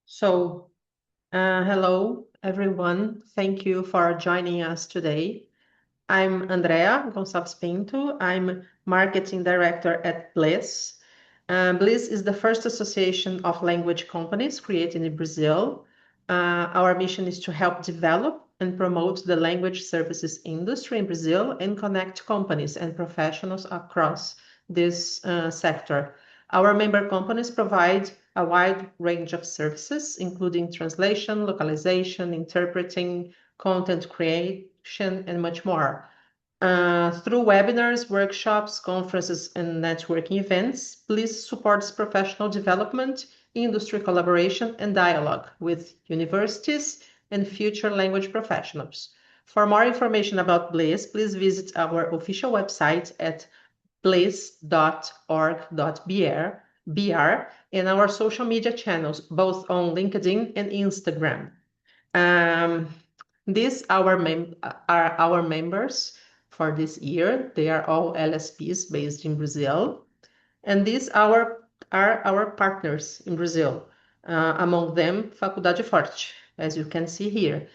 So, hello everyone. Thank you for joining us today. I'm Andrea Gonçalves Pinto. I'm marketing director at Bliss. Bliss is the first association of language companies created in Brazil. Our mission is to help develop and promote the language services industry in Brazil and connect companies and professionals across this sector. Our member companies provide a wide range of services, including translation, localization, interpreting, content creation, and much more. Through webinars, workshops, conferences, and networking events, Bliss supports professional development, industry collaboration, and dialogue with universities and future language professionals. For more information about Bliss, please visit our official website at bliss.org.br and our social media channels, both on LinkedIn and Instagram. Um, these are our members for this year. They are all LSPs based in Brazil, and these are our partners in Brazil. Among them, Faculdade Forte, as you can see here.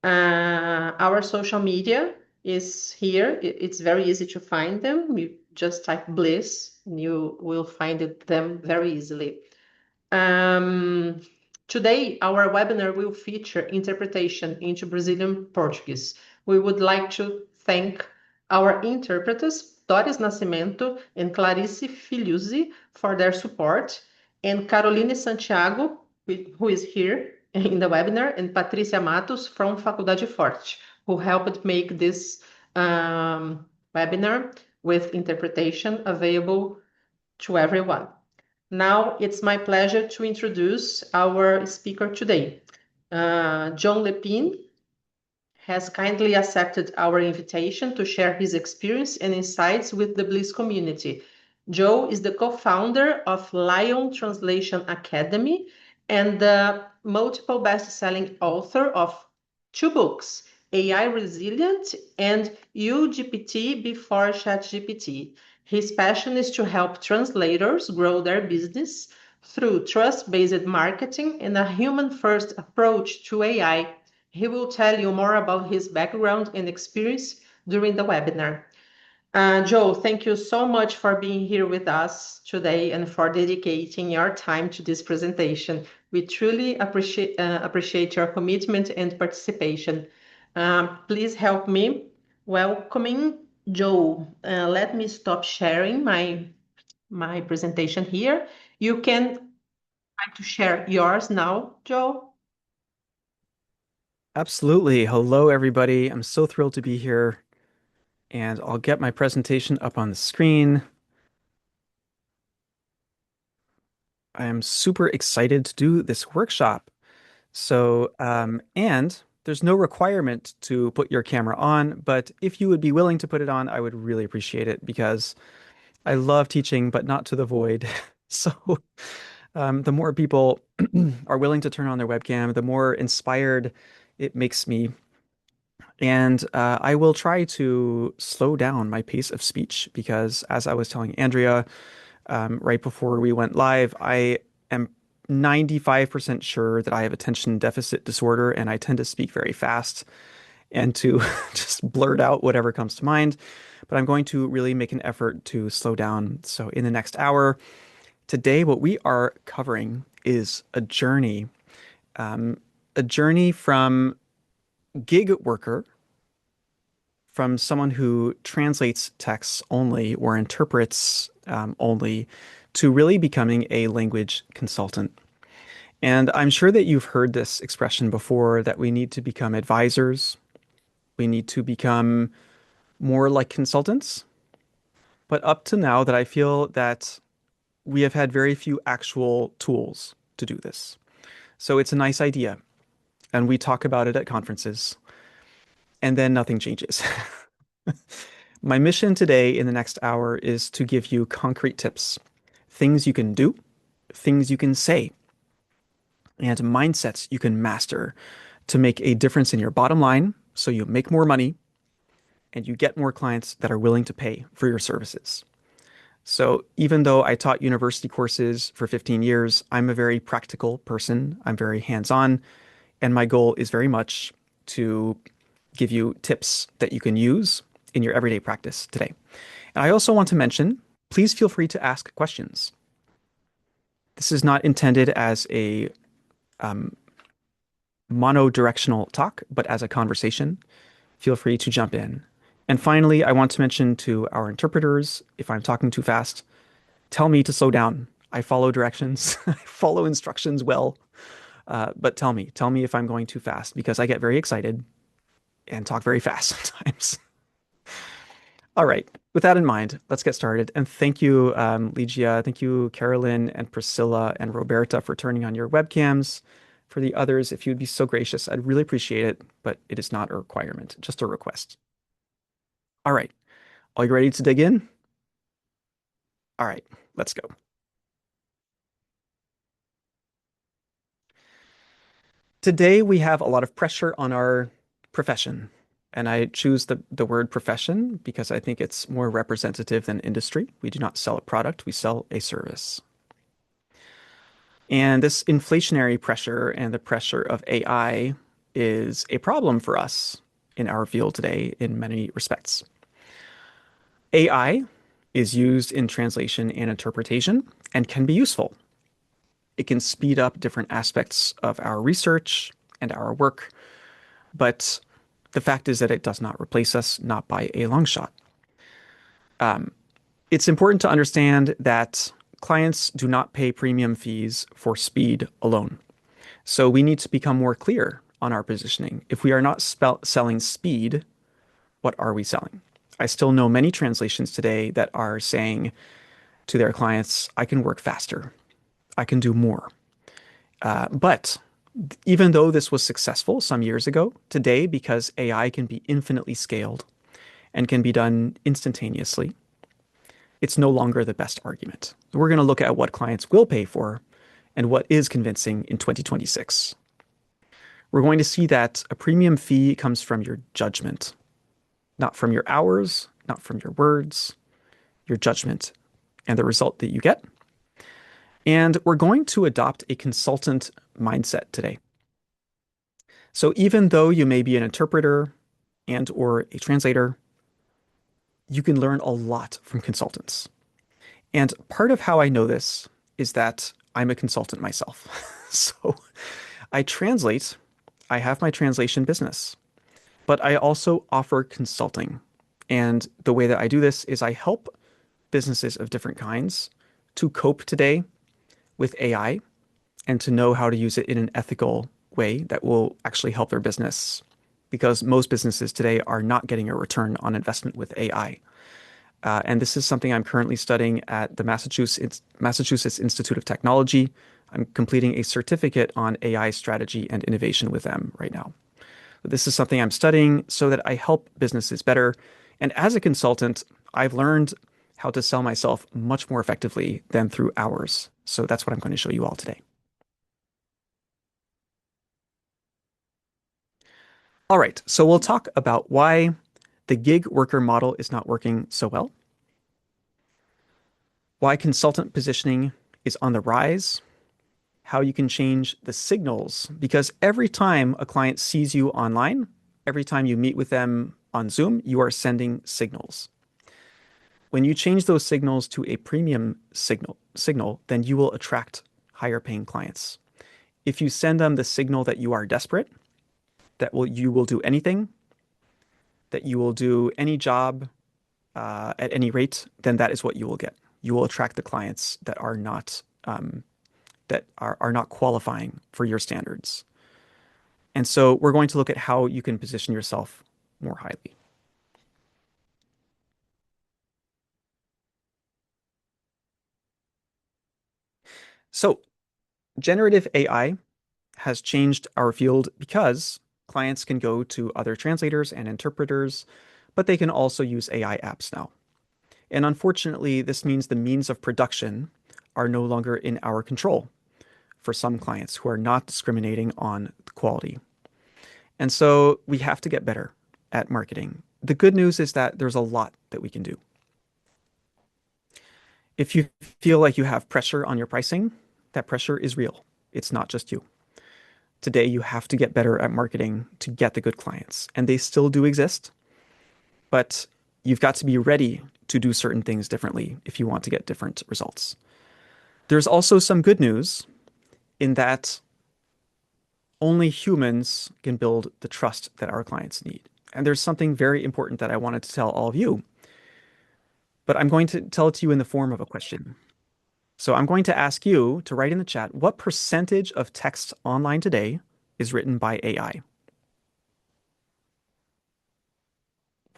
Our social media is here. It's very easy to find them. You just type Bliss, and you will find them very easily. Um, Today, our webinar will feature interpretation into Brazilian Portuguese. We would like to thank our interpreters, Doris Nascimento and Clarice Filiuzzi, for their support, and Caroline Santiago, who is here in the webinar, and Patricia Matos from Faculdade Forte, who helped make this webinar with interpretation available to everyone. Now it's my pleasure to introduce our speaker today. Joachim Lépine has kindly accepted our invitation to share his experience and insights with the Bliss community. Joe is the co-founder of Lion Translation Academy and the multiple best-selling author of two books, AI Resilient and YouGPT Before ChatGPT. His passion is to help translators grow their business through trust-based marketing and a human-first approach to AI. He will tell you more about his background and experience during the webinar. Joe, thank you so much for being here with us today and for dedicating your time to this presentation. We truly appreciate your commitment and participation. Please help me welcoming Joe. Let me stop sharing my presentation here. You can try to share yours now, Joe. Absolutely. Hello, everybody. I'm so thrilled to be here, and I'll get my presentation up on the screen. I am super excited to do this workshop. And there's no requirement to put your camera on, but if you would be willing to put it on, I would really appreciate it because I love teaching, but not to the void. So, the more people are willing to turn on their webcam, the more inspired it makes me. And I will try to slow down my pace of speech because, as I was telling Andrea right before we went live, I am 95% sure that I have attention deficit disorder and I tend to speak very fast and to just blurt out whatever comes to mind. But I'm going to really make an effort to slow down. So, in the next hour, today, what we are covering is a journey from gig worker, from someone who translates texts only or interprets only, to really becoming a language consultant. And I'm sure that you've heard this expression before that we need to become advisors, we need to become more like consultants. But up to now, that I feel that we have had very few actual tools to do this. So it's a nice idea, and we talk about it at conferences, and then nothing changes. My mission today in the next hour is to give you concrete tips, things you can do, things you can say, and mindsets you can master to make a difference in your bottom line so you make more money and you get more clients that are willing to pay for your services. So even though I taught university courses for 15 years, I'm a very practical person. I'm very hands-on, and my goal is very much to give you tips that you can use in your everyday practice today. And I also want to mention, please feel free to ask questions. This is not intended as a monodirectional talk, but as a conversation. Feel free to jump in. And finally, I want to mention to our interpreters, if I'm talking too fast, tell me to slow down. I follow directions, I follow instructions well, but tell me if I'm going too fast because I get very excited and talk very fast sometimes. All right. With that in mind, let's get started. And thank you, Ligia. Thank you, Carolyn and Priscilla and Roberta for turning on your webcams. For the others, if you'd be so gracious, I'd really appreciate it, but it is not a requirement, just a request. All right. Are you ready to dig in? All right, let's go. Today, we have a lot of pressure on our profession. And I choose the word profession because I think it's more representative than industry. We do not sell a product, we sell a service. And this inflationary pressure and the pressure of AI is a problem for us in our field today in many respects. AI is used in translation and interpretation and can be useful. It can speed up different aspects of our research and our work, but the fact is that it does not replace us, not by a long shot. It's important to understand that clients do not pay premium fees for speed alone. So we need to become more clear on our positioning. If we are not selling speed, what are we selling? I still know many translations today that are saying to their clients, I can work faster. I can do more. But even though this was successful some years ago, today, because AI can be infinitely scaled and can be done instantaneously, it's no longer the best argument. We're going to look at what clients will pay for and what is convincing in 2026. We're going to see that a premium fee comes from your judgment, not from your hours, not from your words, your judgment, and the result that you get. And we're going to adopt a consultant mindset today. So even though you may be an interpreter and or a translator, you can learn a lot from consultants. And part of how I know this is that I'm a consultant myself. So I translate, I have my translation business, but I also offer consulting. And the way that I do this is I help businesses of different kinds to cope today with AI and to know how to use it in an ethical way that will actually help their business. Because most businesses today are not getting a return on investment with AI. And this is something I'm currently studying at the Massachusetts Institute of Technology. I'm completing a certificate on AI strategy and innovation with them right now. This is something I'm studying so that I help businesses better. And as a consultant, I've learned how to sell myself much more effectively than through hours. So that's what I'm going to show you all today. All right, so we'll talk about why the gig worker model is not working so well, why consultant positioning is on the rise, how you can change the signals, because every time a client sees you online, every time you meet with them on Zoom, you are sending signals. When you change those signals to a premium signal, then you will attract higher paying clients. If you send them the signal that you are desperate, you will do anything, that you will do any job at any rate, then that is what you will get. You will attract the clients that are not qualifying for your standards. And so we're going to look at how you can position yourself more highly. So generative AI has changed our field because clients can go to other translators and interpreters, but they can also use AI apps now. And unfortunately, this means the means of production are no longer in our control for some clients who are not discriminating on quality. And so we have to get better at marketing. The good news is that there's a lot that we can do. If you feel like you have pressure on your pricing, that pressure is real. It's not just you. Today, you have to get better at marketing to get the good clients, and they still do exist, but you've got to be ready to do certain things differently if you want to get different results. There's also some good news in that only humans can build the trust that our clients need. And there's something very important that I wanted to tell all of you, but I'm going to tell it to you in the form of a question. So I'm going to ask you to write in the chat, what percentage of text online today is written by AI?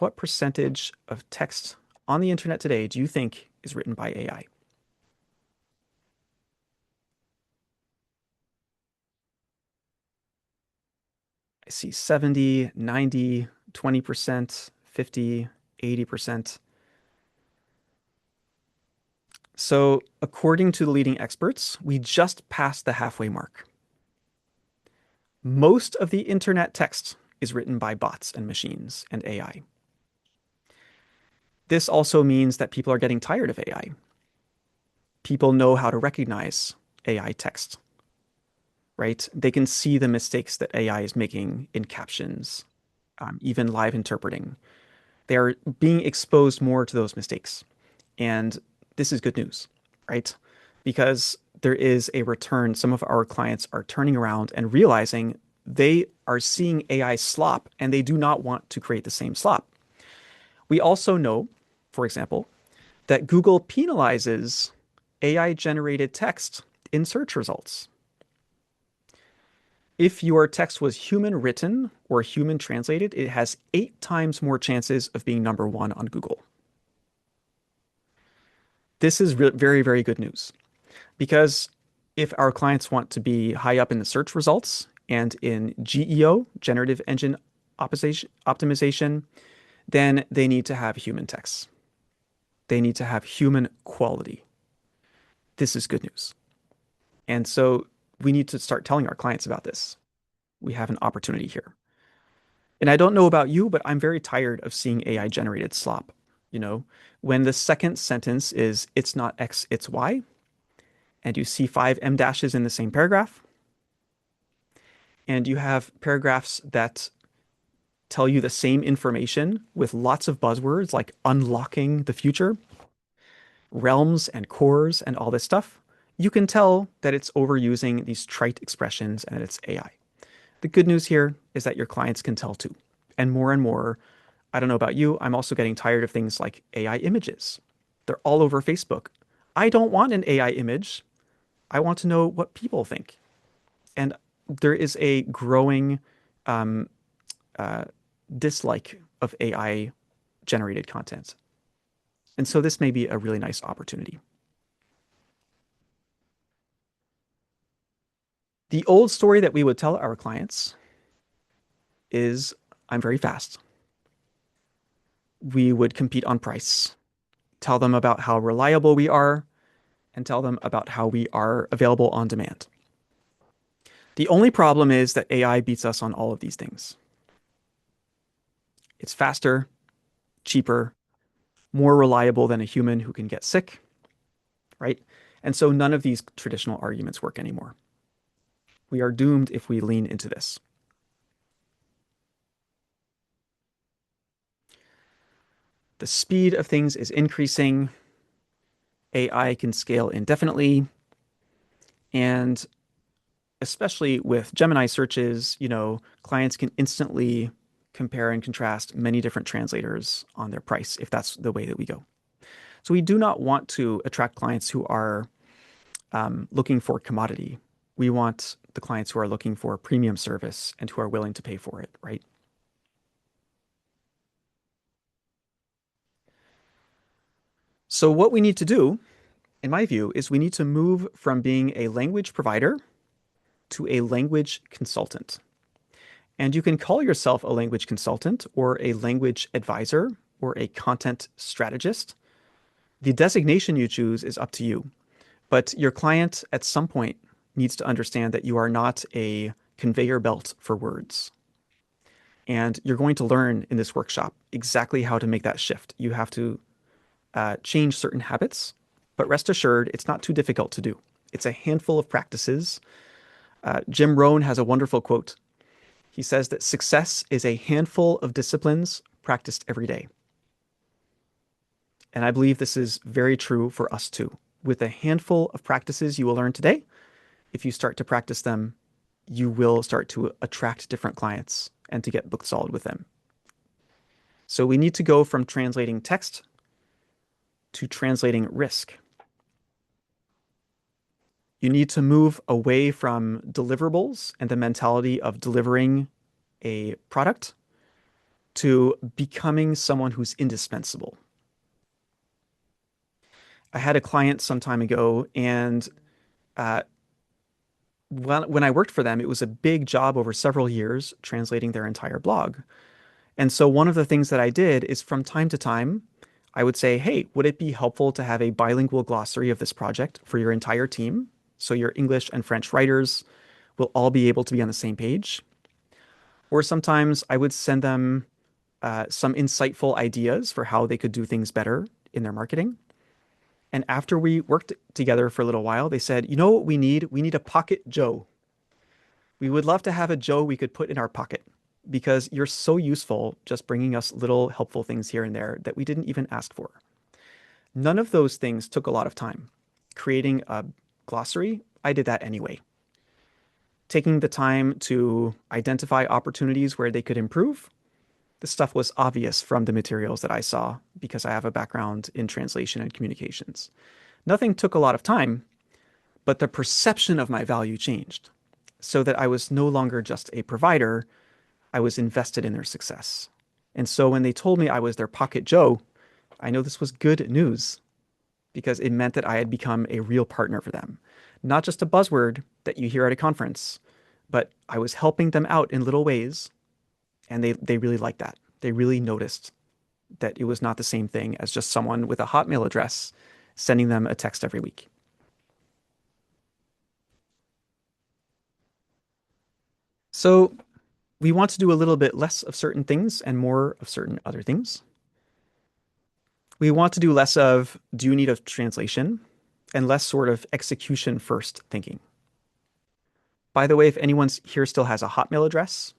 What percentage of text on the internet today do you think is written by AI? I see 70, 90, 20%, 50, 80%. So, according to the leading experts, we just passed the halfway mark. Most of the internet text is written by bots and machines and AI. This also means that people are getting tired of AI. People know how to recognize AI text, right? They can see the mistakes that AI is making in captions, even live interpreting. They are being exposed more to those mistakes. And this is good news, right? Because there is a return. Some of our clients are turning around and realizing they are seeing AI slop and they do not want to create the same slop. We also know, for example, that Google penalizes AI generated text in search results. If your text was human written or human translated, it has 8 times more chances of being number one on Google. This is very, very good news because if our clients want to be high up in the search results and in GEO, generative engine optimization, then they need to have human text. They need to have human quality. This is good news. And so we need to start telling our clients about this. We have an opportunity here. And I don't know about you, but I'm very tired of seeing AI generated slop. You know, when the second sentence is it's not X, it's Y, and you see 5 em dashes in the same paragraph, and you have paragraphs that tell you the same information with lots of buzzwords like unlocking the future, realms and cores and all this stuff, you can tell that it's overusing these trite expressions and that it's AI. The good news here is that your clients can tell too. And more, I don't know about you, I'm also getting tired of things like AI images. They're all over Facebook. I don't want an AI image. I want to know what people think. And there is a growing um, uh, dislike of AI generated content. And so this may be a really nice opportunity. The old story that we would tell our clients is I'm very fast. We would compete on price, tell them about how reliable we are, and tell them about how we are available on demand. The only problem is that AI beats us on all of these things. It's faster, cheaper, more reliable than a human who can get sick, right? And so none of these traditional arguments work anymore. We are doomed if we lean into this. The speed of things is increasing. AI can scale indefinitely. And especially with Gemini searches, you know, clients can instantly compare and contrast many different translators on their price if that's the way that we go. So we do not want to attract clients who are looking for commodity. We want the clients who are looking for premium service and who are willing to pay for it, right? So what we need to do, in my view, is we need to move from being a language provider to a language consultant. And you can call yourself a language consultant or a language advisor or a content strategist. The designation you choose is up to you. But your client at some point needs to understand that you are not a conveyor belt for words. And you're going to learn in this workshop exactly how to make that shift. You have to change certain habits But rest assured, it's not too difficult to do. It's a handful of practices. Jim Rohn has a wonderful quote. He says that success is a handful of disciplines practiced every day. And I believe this is very true for us too. With a handful of practices you will learn today, if you start to practice them, you will start to attract different clients and to get book solid with them. So we need to go from translating text to translating risk. You need to move away from deliverables and the mentality of delivering a product to becoming someone who's indispensable. I had a client some time ago, and when I worked for them, it was a big job over several years translating their entire blog. And so one of the things that I did is from time to time, I would say, hey, would it be helpful to have a bilingual glossary of this project for your entire team? So your English and French writers will all be able to be on the same page. Or sometimes I would send them some insightful ideas for how they could do things better in their marketing. And after we worked together for a little while, they said, you know what we need? We need a pocket Joe. We would love to have a Joe we could put in our pocket because you're so useful just bringing us little helpful things here and there that we didn't even ask for. None of those things took a lot of time. Creating a glossary, I did that anyway. Taking the time to identify opportunities where they could improve, this stuff was obvious from the materials that I saw because I have a background in translation and communications. Nothing took a lot of time, but the perception of my value changed so that I was no longer just a provider, I was invested in their success. And so when they told me I was their pocket Joe, I know this was good news because it meant that I had become a real partner for them. Not just a buzzword that you hear at a conference, but I was helping them out in little ways. And they really liked that. They really noticed that it was not the same thing as just someone with a Hotmail address sending them a text every week. So we want to do a little bit less of certain things and more of certain other things. We want to do less of do you need a translation and less sort of execution first thinking. By the way, if anyone here still has a Hotmail address,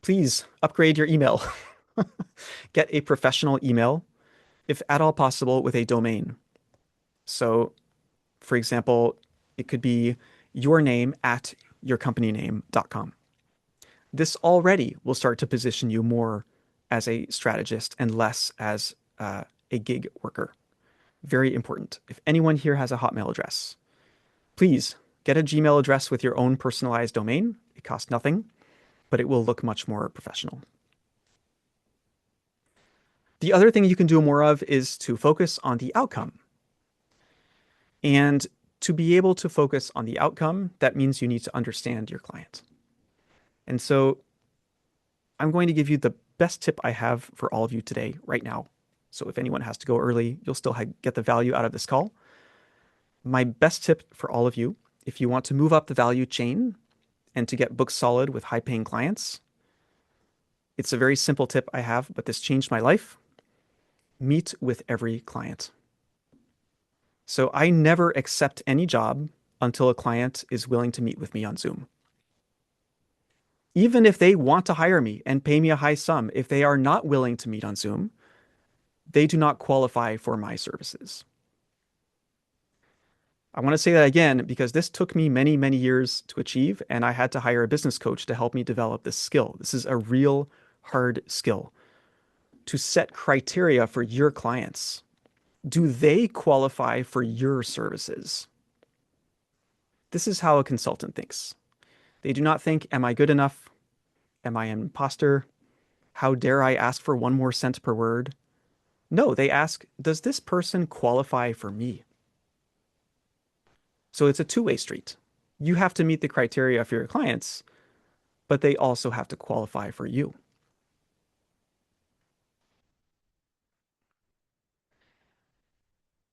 please upgrade your email. Get a professional email, if at all possible, with a domain. So, for example, it could be your name at yourcompanyname.com. This already will start to position you more as a strategist and less as a gig worker. Very important. If anyone here has a Hotmail address, please get a Gmail address with your own personalized domain. It costs nothing, but it will look much more professional. The other thing you can do more of is to focus on the outcome. And to be able to focus on the outcome, that means you need to understand your client. And so I'm going to give you the best tip I have for all of you today, right now. So if anyone has to go early, you'll still get the value out of this call. My best tip for all of you, if you want to move up the value chain and to get booked solid with high-paying clients, it's a very simple tip I have, but this changed my life. Meet with every client. So I never accept any job until a client is willing to meet with me on Zoom. Even if they want to hire me and pay me a high sum, if they are not willing to meet on Zoom, they do not qualify for my services. I want to say that again because this took me many, many years to achieve, and I had to hire a business coach to help me develop this skill. This is a real hard skill to set criteria for your clients. Do they qualify for your services? This is how a consultant thinks. They do not think, am I good enough? Am I an imposter? How dare I ask for 1 more cent per word? No, they ask, does this person qualify for me? So it's a two-way street. You have to meet the criteria for your clients, but they also have to qualify for you.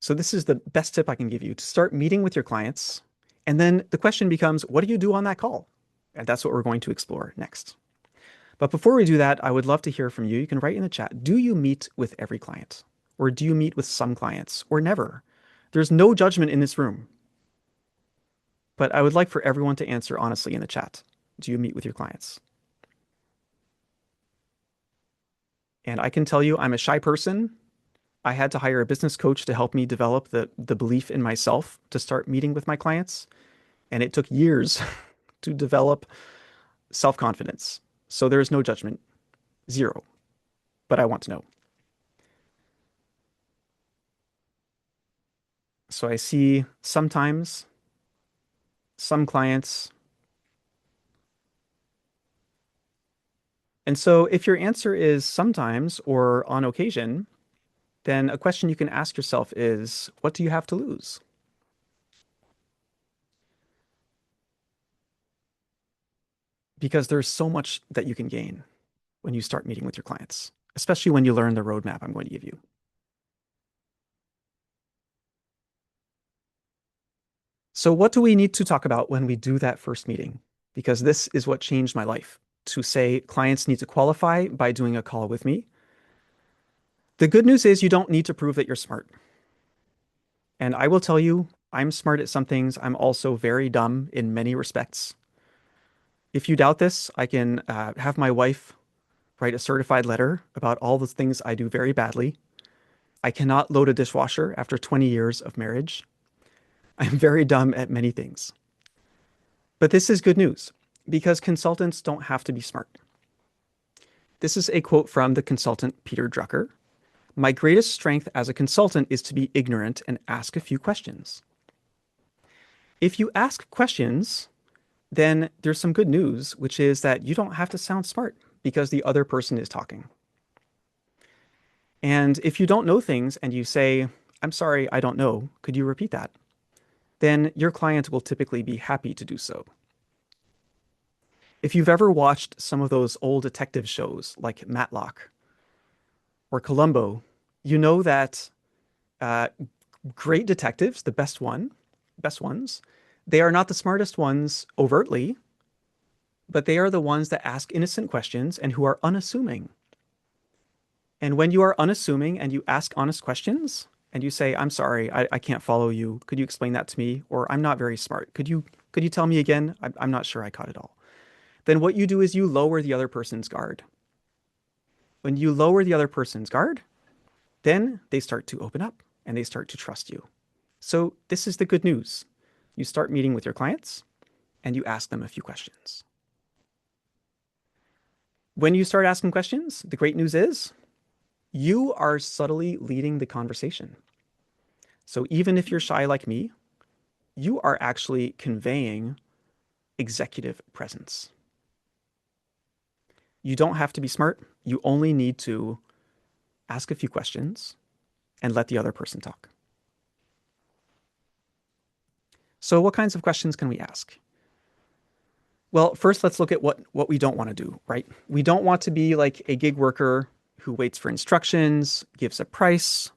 So this is the best tip I can give you to start meeting with your clients. And then the question becomes, what do you do on that call? And that's what we're going to explore next. But before we do that, I would love to hear from you. You can write in the chat, do you meet with every client? Or do you meet with some clients or never? There's no judgment in this room, but I would like for everyone to answer honestly in the chat. Do you meet with your clients? And I can tell you, I'm a shy person. I had to hire a business coach to help me develop the belief in myself to start meeting with my clients. And it took years to develop self-confidence. So there is no judgment, zero. But I want to know. So I see sometimes some clients. And so if your answer is sometimes or on occasion, then a question you can ask yourself is, what do you have to lose? Because there's so much that you can gain when you start meeting with your clients, especially when you learn the roadmap I'm going to give you. So what do we need to talk about when we do that first meeting? Because this is what changed my life. To say clients need to qualify by doing a call with me. The good news is you don't need to prove that you're smart. And I will tell you, I'm smart at some things. I'm also very dumb in many respects. If you doubt this, I can have my wife write a certified letter about all the things I do very badly. I cannot load a dishwasher after 20 years of marriage. I'm very dumb at many things. But this is good news because consultants don't have to be smart. This is a quote from the consultant Peter Drucker. My greatest strength as a consultant is to be ignorant and ask a few questions. If you ask questions, then there's some good news, which is that you don't have to sound smart because the other person is talking. And if you don't know things and you say, I'm sorry, I don't know, could you repeat that? Then your client will typically be happy to do so. If you've ever watched some of those old detective shows like Matlock or Columbo, you know that great detectives, the best ones, they are not the smartest ones overtly, but they are the ones that ask innocent questions and who are unassuming. And when you are unassuming and you ask honest questions and you say, I'm sorry, I can't follow you. Could you explain that to me? Or I'm not very smart. Could you tell me again? I'm not sure I caught it all. Then what you do is you lower the other person's guard. When you lower the other person's guard, then they start to open up and they start to trust you. So this is the good news. You start meeting with your clients and you ask them a few questions. When you start asking questions, the great news is you are subtly leading the conversation. So even if you're shy like me, you are actually conveying executive presence. You don't have to be smart. You only need to ask a few questions and let the other person talk. So what kinds of questions can we ask? Well, first, let's look at what we don't want to do, right? We don't want to be like a gig worker who waits for instructions, gives a price,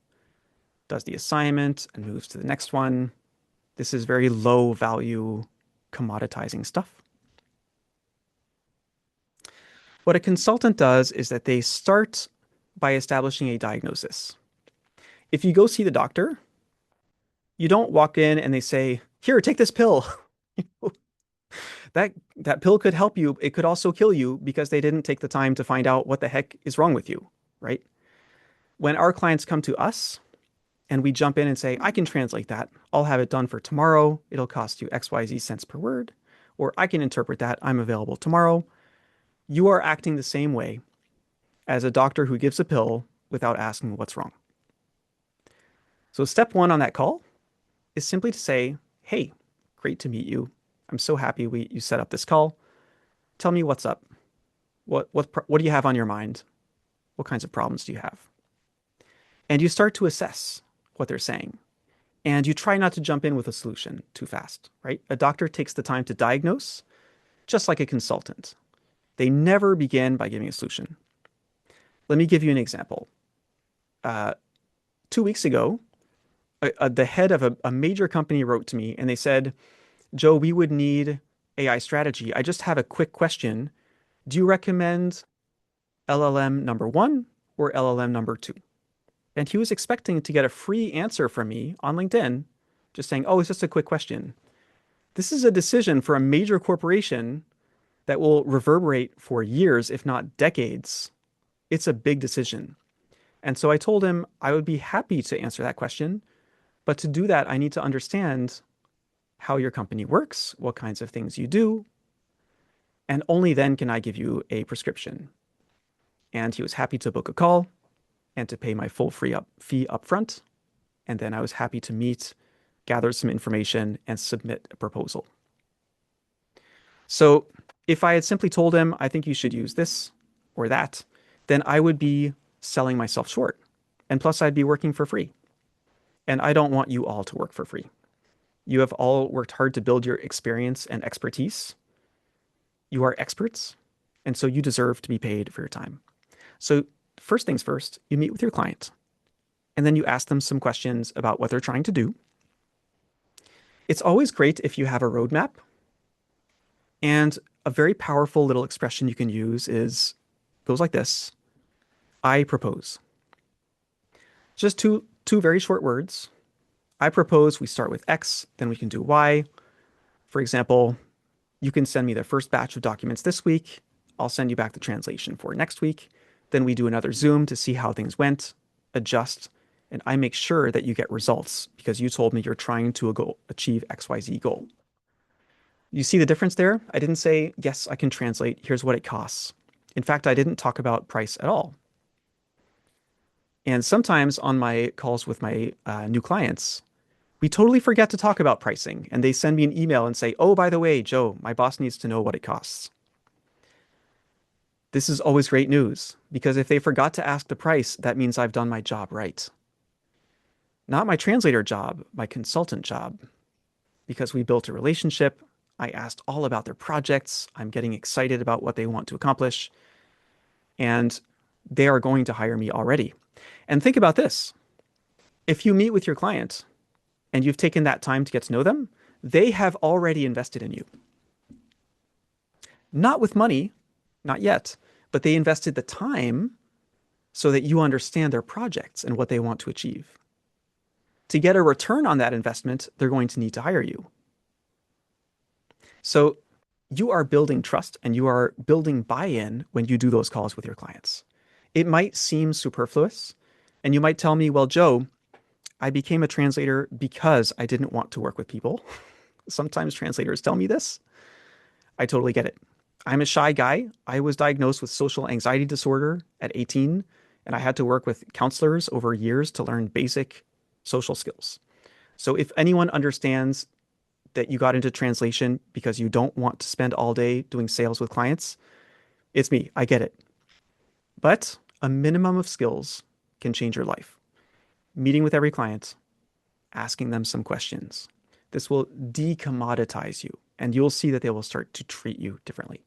does the assignment, and moves to the next one. This is very low value commoditizing stuff. What a consultant does is that they start by establishing a diagnosis. If you go see the doctor, you don't walk in and they say, here, take this pill. That pill could help you. It could also kill you because they didn't take the time to find out what the heck is wrong with you, right? When our clients come to us and we jump in and say, I can translate that. I'll have it done for tomorrow. It'll cost you XYZ cents per word. Or I can interpret that. I'm available tomorrow. You are acting the same way as a doctor who gives a pill without asking what's wrong. So step one on that call is simply to say, hey, great to meet you. I'm so happy you set up this call. Tell me what's up. What do you have on your mind? What kinds of problems do you have? And you start to assess what they're saying. And you try not to jump in with a solution too fast, right? A doctor takes the time to diagnose, just like a consultant. They never begin by giving a solution. Let me give you an example. 2 weeks ago, the head of a major company wrote to me and they said, Joe, we would need AI strategy. I just have a quick question. Do you recommend LLM number 1 or LLM number 2? And he was expecting to get a free answer from me on LinkedIn, just saying, oh, it's just a quick question. This is a decision for a major corporation that will reverberate for years, if not decades. It's a big decision. And so I told him I would be happy to answer that question. But to do that, I need to understand how your company works, what kinds of things you do, and only then can I give you a prescription. And he was happy to book a call and to pay my full fee up front. And then I was happy to meet, gather some information, and submit a proposal. So if I had simply told him, I think you should use this or that, then I would be selling myself short. And plus, I'd be working for free. And I don't want you all to work for free. You have all worked hard to build your experience and expertise. You are experts, and so you deserve to be paid for your time. So first things first, you meet with your client, and then you ask them some questions about what they're trying to do. It's always great if you have a roadmap, and a very powerful little expression you can use goes like this: I propose. Just two very short words. I propose we start with X, then we can do Y. For example, you can send me the first batch of documents this week. I'll send you back the translation for next week. Then we do another Zoom to see how things went, adjust, and I make sure that you get results because you told me you're trying to achieve XYZ goal. You see the difference there? I didn't say, yes, I can translate. Here's what it costs. In fact, I didn't talk about price at all. And sometimes on my calls with my new clients, we totally forget to talk about pricing. And they send me an email and say, oh, by the way, Joe, my boss needs to know what it costs. This is always great news because if they forgot to ask the price, that means I've done my job right. Not my translator job, my consultant job. Because we built a relationship, I asked all about their projects. I'm getting excited about what they want to accomplish. And they are going to hire me already. And think about this. If you meet with your client and you've taken that time to get to know them, they have already invested in you. Not with money, not yet, but they invested the time so that you understand their projects and what they want to achieve. To get a return on that investment, they're going to need to hire you. So you are building trust and you are building buy-in when you do those calls with your clients. It might seem superfluous, and you might tell me, well, Joe, I became a translator because I didn't want to work with people. Sometimes translators tell me this. I totally get it. I'm a shy guy. I was diagnosed with social anxiety disorder at 18, and I had to work with counselors over years to learn basic social skills. So if anyone understands that you got into translation because you don't want to spend all day doing sales with clients, it's me. I get it. But a minimum of skills can change your life. Meeting with every client, asking them some questions. This will decommoditize you, and you'll see that they will start to treat you differently.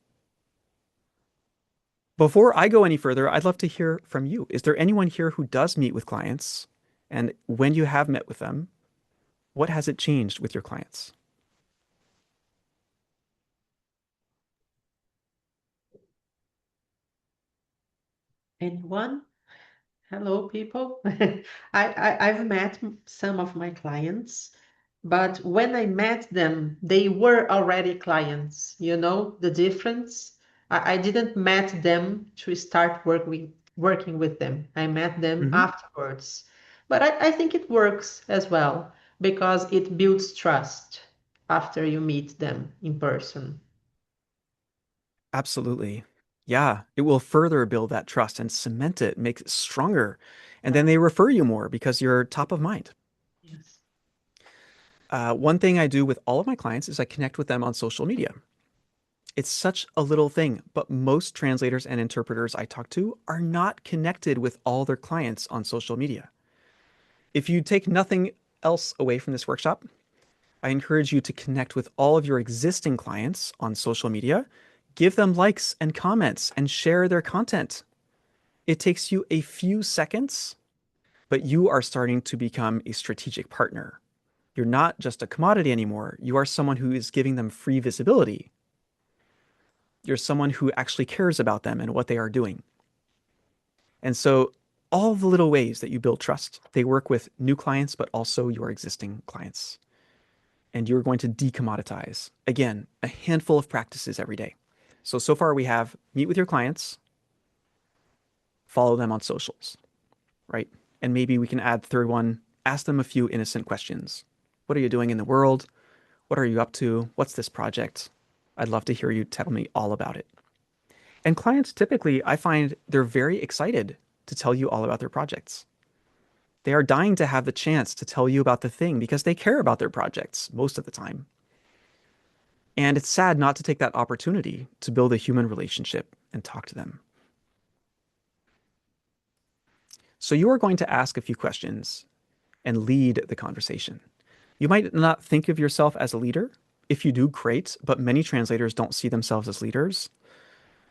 Before I go any further, I'd love to hear from you. Is there anyone here who does meet with clients? And when you have met with them, what has it changed with your clients? Anyone? Hello, people. I've met some of my clients, but when I met them, they were already clients. You know the difference? I didn't met them to start working with them. I met them Mhm. afterwards. But I think it works as well because it builds trust after you meet them in person. Absolutely. Yeah, it will further build that trust and cement it, make it stronger. And Yeah. then they refer you more because you're top of mind. Yes. One thing I do with all of my clients is I connect with them on social media. It's such a little thing, but most translators and interpreters I talk to are not connected with all their clients on social media. If you take nothing else away from this workshop, I encourage you to connect with all of your existing clients on social media, give them likes and comments, and share their content. It takes you a few seconds, but you are starting to become a strategic partner. You're not just a commodity anymore. You are someone who is giving them free visibility. You're someone who actually cares about them and what they are doing. And so all the little ways that you build trust. They work with new clients, but also your existing clients. And you're going to decommoditize. Again, a handful of practices every day. So far we have meet with your clients, follow them on socials, right? And maybe we can add the third one, ask them a few innocent questions. What are you doing in the world? What are you up to? What's this project? I'd love to hear you tell me all about it. And clients typically, I find they're very excited to tell you all about their projects. They are dying to have the chance to tell you about the thing because they care about their projects most of the time. And it's sad not to take that opportunity to build a human relationship and talk to them. So you are going to ask a few questions and lead the conversation. You might not think of yourself as a leader. If you do, great, but many translators don't see themselves as leaders.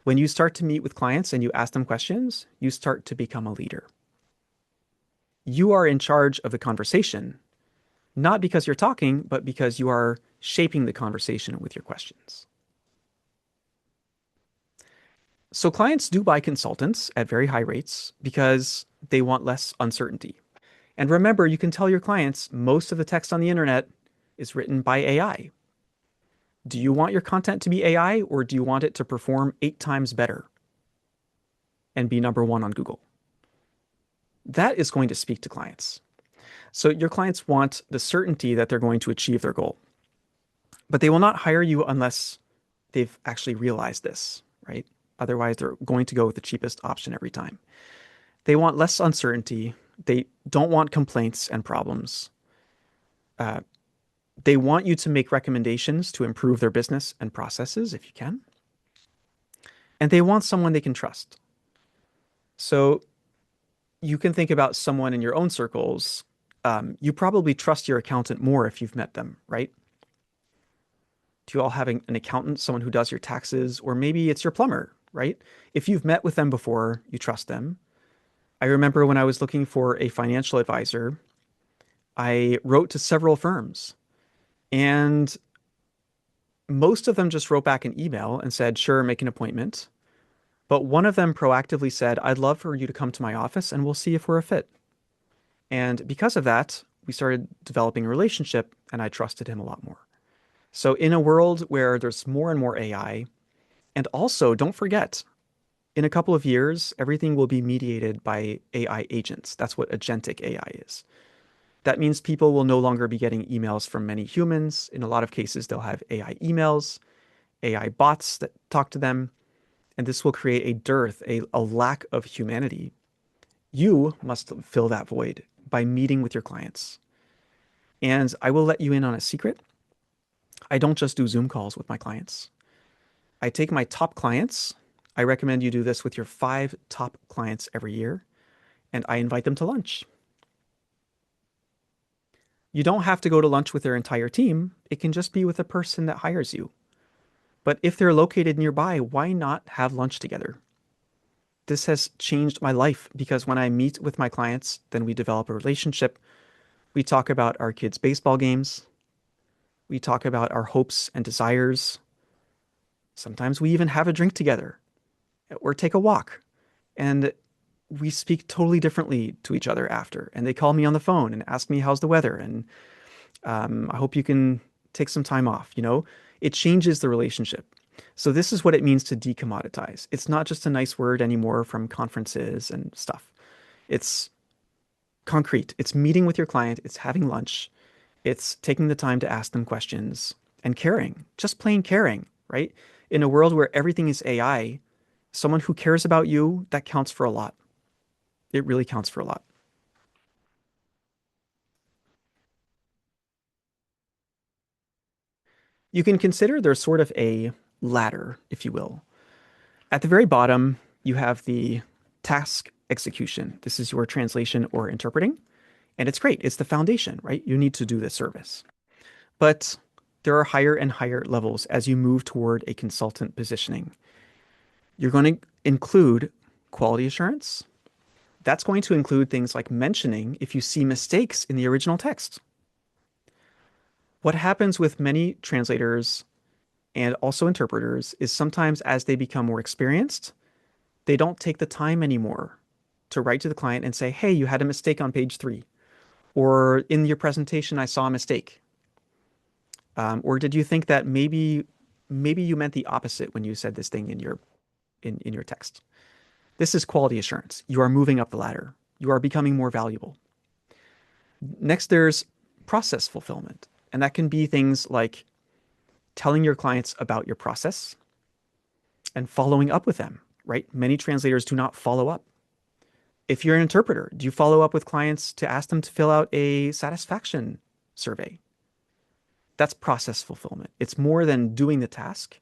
When you start to meet with clients and you ask them questions, you start to become a leader. You are in charge of the conversation, not because you're talking, but because you are shaping the conversation with your questions. So clients do buy consultants at very high rates because they want less uncertainty. And remember, you can tell your clients most of the text on the internet is written by AI. Do you want your content to be AI, or do you want it to perform 8 times better and be #1 on Google? That is going to speak to clients. So your clients want the certainty that they're going to achieve their goal, but they will not hire you unless they've actually realized this, right? Otherwise, they're going to go with the cheapest option every time. They want less uncertainty. They don't want complaints and problems. They want you to make recommendations to improve their business and processes if you can. And they want someone they can trust. So you can think about someone in your own circles. You probably trust your accountant more if you've met them, right? Do you all have an accountant, someone who does your taxes, or maybe it's your plumber, right? If you've met with them before, you trust them. I remember when I was looking for a financial advisor, I wrote to several firms, and most of them just wrote back an email and said, sure, make an appointment. But one of them proactively said, I'd love for you to come to my office and we'll see if we're a fit. And because of that, we started developing a relationship and I trusted him a lot more. So in a world where there's more and more AI, and also don't forget, in a couple of years, everything will be mediated by AI agents. That's what agentic AI is. That means people will no longer be getting emails from many humans. In a lot of cases, they'll have AI emails, AI bots that talk to them, and this will create a dearth, a lack of humanity. You must fill that void by meeting with your clients. And I will let you in on a secret. I don't just do Zoom calls with my clients. I take my top clients. I recommend you do this with your 5 top clients every year, and I invite them to lunch. You don't have to go to lunch with their entire team. It can just be with a person that hires you. But if they're located nearby, why not have lunch together? This has changed my life because when I meet with my clients, then we develop a relationship. We talk about our kids' baseball games. We talk about our hopes and desires. Sometimes we even have a drink together or take a walk. And we speak totally differently to each other after. And they call me on the phone and ask me, how's the weather? And I hope you can take some time off. It changes the relationship. So this is what it means to decommoditize. It's not just a nice word anymore from conferences and stuff. It's concrete. It's meeting with your client. It's having lunch. It's taking the time to ask them questions and caring, just plain caring, right? In a world where everything is AI, someone who cares about you, that counts for a lot. It really counts for a lot. You can consider there's sort of a ladder, if you will. At the very bottom, you have the task execution. This is your translation or interpreting. And it's great. It's the foundation, right? You need to do this service. But there are higher and higher levels as you move toward a consultant positioning. You're going to include quality assurance. That's going to include things like mentioning if you see mistakes in the original text. What happens with many translators and also interpreters is sometimes as they become more experienced, they don't take the time anymore to write to the client and say, hey, you had a mistake on page 3, or in your presentation, I saw a mistake. Or did you think that maybe you meant the opposite when you said this thing in your text? This is quality assurance. You are moving up the ladder. You are becoming more valuable. Next, there's process fulfillment. And that can be things like telling your clients about your process and following up with them, right? Many translators do not follow up. If you're an interpreter, do you follow up with clients to ask them to fill out a satisfaction survey? That's process fulfillment. It's more than doing the task.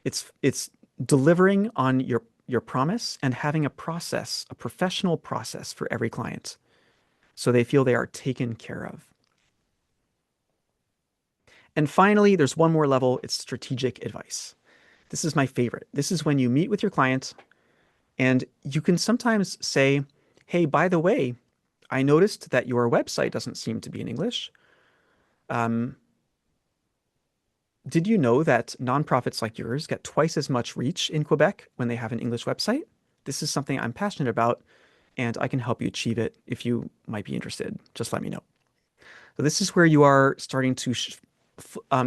It's delivering on your promise and having a process, a professional process for every client, so they feel they are taken care of. And finally, there's one more level. It's strategic advice. This is my favorite. This is when you meet with your client and you can sometimes say, hey, by the way, I noticed that your website doesn't seem to be in English. Did you know that nonprofits like yours get twice as much reach in Quebec when they have an English website? This is something I'm passionate about, and I can help you achieve it. If you might be interested, just let me know. So this is where you are starting to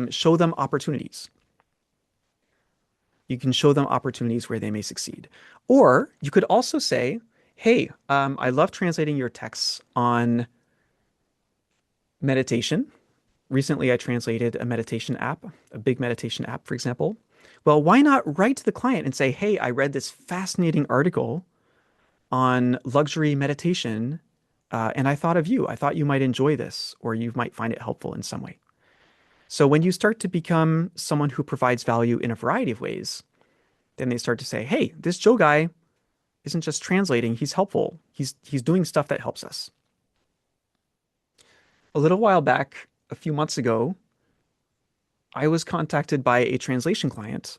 show them opportunities. You can show them opportunities where they may succeed. Or you could also say, hey, I love translating your texts on meditation. Recently, I translated a meditation app, a big meditation app, for example. Well, why not write to the client and say, hey, I read this fascinating article on luxury meditation, and I thought of you. I thought you might enjoy this, or you might find it helpful in some way. So when you start to become someone who provides value in a variety of ways, then they start to say, hey, this Joe guy isn't just translating, he's helpful. He's doing stuff that helps us. A little while back, a few months ago, I was contacted by a translation client,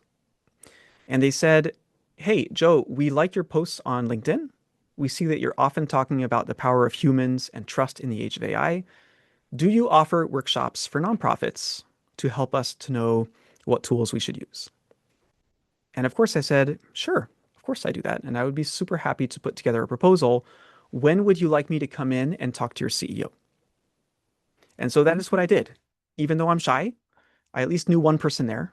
and they said, hey, Joe, we like your posts on LinkedIn. We see that you're often talking about the power of humans and trust in the age of AI. Do you offer workshops for nonprofits to help us to know what tools we should use? And of course I said, sure, of course I do that. And I would be super happy to put together a proposal. When would you like me to come in and talk to your CEO? And so that is what I did. Even though I'm shy, I at least knew one person there.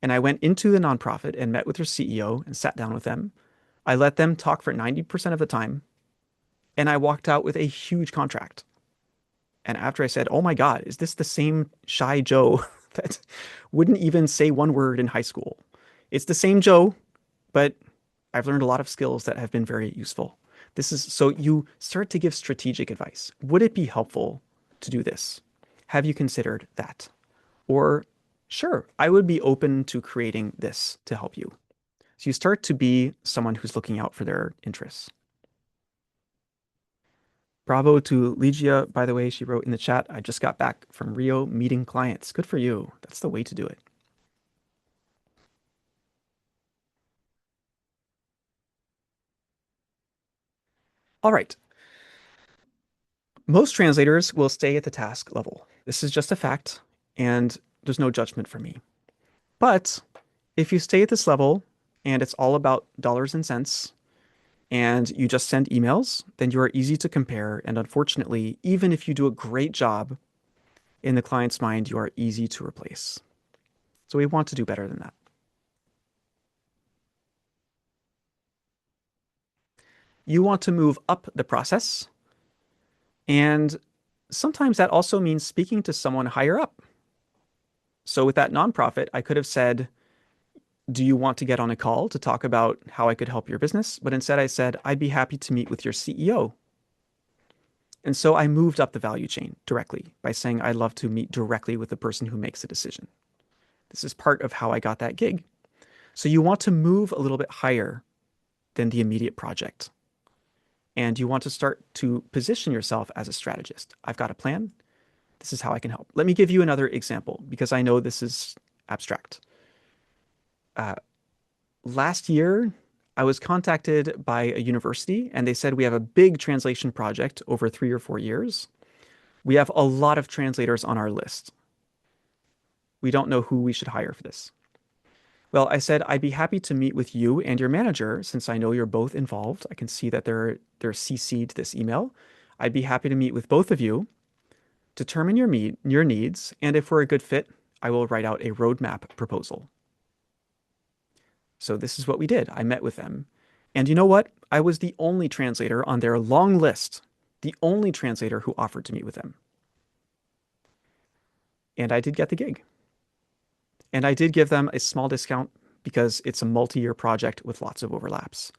And I went into the nonprofit and met with their CEO and sat down with them. I let them talk for 90% of the time. And I walked out with a huge contract. And after I said, oh my God, is this the same shy Joe that wouldn't even say one word in high school? It's the same Joe, but I've learned a lot of skills that have been very useful. This is so you start to give strategic advice. Would it be helpful to do this? Have you considered that? Or, sure, I would be open to creating this to help you. So you start to be someone who's looking out for their interests. Bravo to Ligia, by the way, she wrote in the chat, I just got back from Rio meeting clients. Good for you. That's the way to do it. All right. Most translators will stay at the task level. This is just a fact, and there's no judgment from me. But if you stay at this level and it's all about dollars and cents, and you just send emails, then you are easy to compare. And unfortunately, even if you do a great job in the client's mind, you are easy to replace. So we want to do better than that. You want to move up the process. And sometimes that also means speaking to someone higher up. So with that nonprofit, I could have said, do you want to get on a call to talk about how I could help your business? But instead I said, I'd be happy to meet with your CEO. And so I moved up the value chain directly by saying I'd love to meet directly with the person who makes the decision. This is part of how I got that gig. So you want to move a little bit higher than the immediate project. And you want to start to position yourself as a strategist. I've got a plan. This is how I can help. Let me give you another example because I know this is abstract. Last year, I was contacted by a university and they said, we have a big translation project over 3 or 4 years. We have a lot of translators on our list. We don't know who we should hire for this. Well, I said I'd be happy to meet with you and your manager since I know you're both involved. I can see that they're CC'd this email. I'd be happy to meet with both of you, determine your needs, and if we're a good fit, I will write out a roadmap proposal. So this is what we did. I met with them. And you know what? I was the only translator on their long list, the only translator who offered to meet with them. And I did get the gig. And I did give them a small discount because it's a multi-year project with lots of overlaps.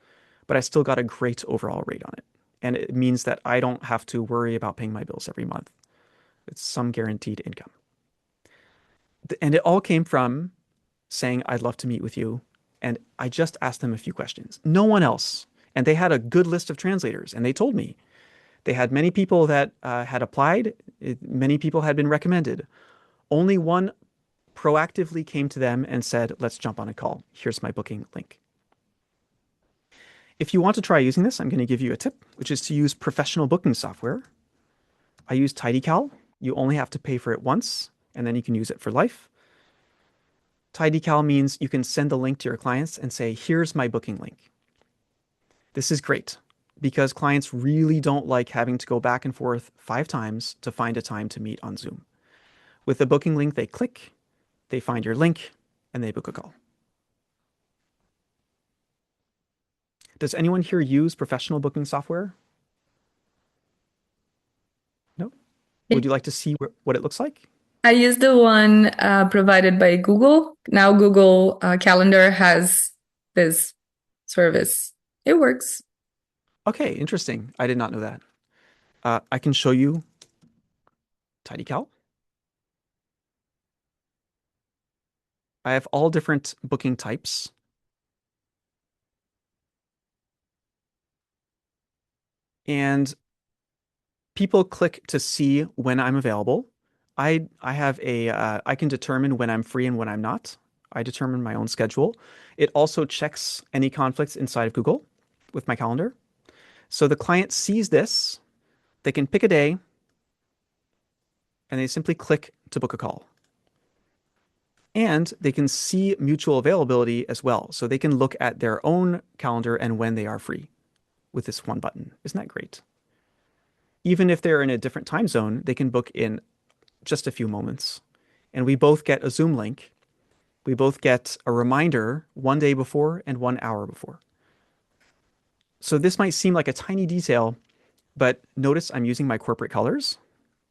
But I still got a great overall rate on it. And it means that I don't have to worry about paying my bills every month. It's some guaranteed income. And it all came from saying, I'd love to meet with you. And I just asked them a few questions. No one else. And they had a good list of translators. And they told me they had many people that had applied. Many people had been recommended. Only one proactively came to them and said, let's jump on a call. Here's my booking link. If you want to try using this, I'm going to give you a tip, which is to use professional booking software. I use TidyCal. You only have to pay for it once, and then you can use it for life. TidyCal means you can send the link to your clients and say, here's my booking link. This is great because clients really don't like having to go back and forth 5 times to find a time to meet on Zoom. With the booking link, they click, they find your link, and they book a call. Does anyone here use professional booking software? No? Would you like to see what it looks like? I use the one provided by Google. Now Google Calendar has this service. It works. Okay, interesting. I did not know that. I can show you TidyCal. I have all different booking types. And people click to see when I'm available. I have I can determine when I'm free and when I'm not. I determine my own schedule. It also checks any conflicts inside of Google with my calendar. So the client sees this, they can pick a day, and they simply click to book a call. And they can see mutual availability as well. So they can look at their own calendar and when they are free with this one button. Isn't that great? Even if they're in a different time zone, they can book in just a few moments. And we both get a Zoom link. We both get a reminder 1 day before and 1 hour before. So this might seem like a tiny detail, but notice I'm using my corporate colors.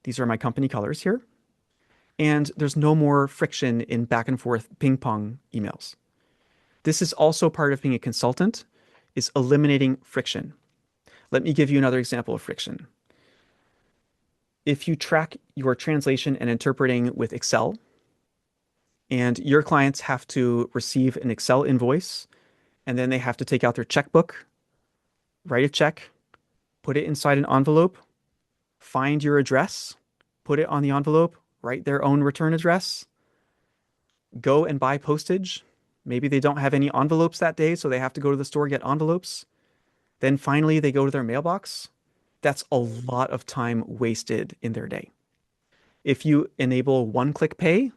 These are my company colors here. And there's no more friction in back and forth ping pong emails. This is also part of being a consultant, is eliminating friction. Let me give you another example of friction. If you track your translation and interpreting with Excel, and your clients have to receive an Excel invoice, and then they have to take out their checkbook, write a check, put it inside an envelope, find your address, put it on the envelope, write their own return address, go and buy postage. Maybe they don't have any envelopes that day, so they have to go to the store, get envelopes. Then finally, they go to their mailbox. That's a lot of time wasted in their day. If you enable one-click pay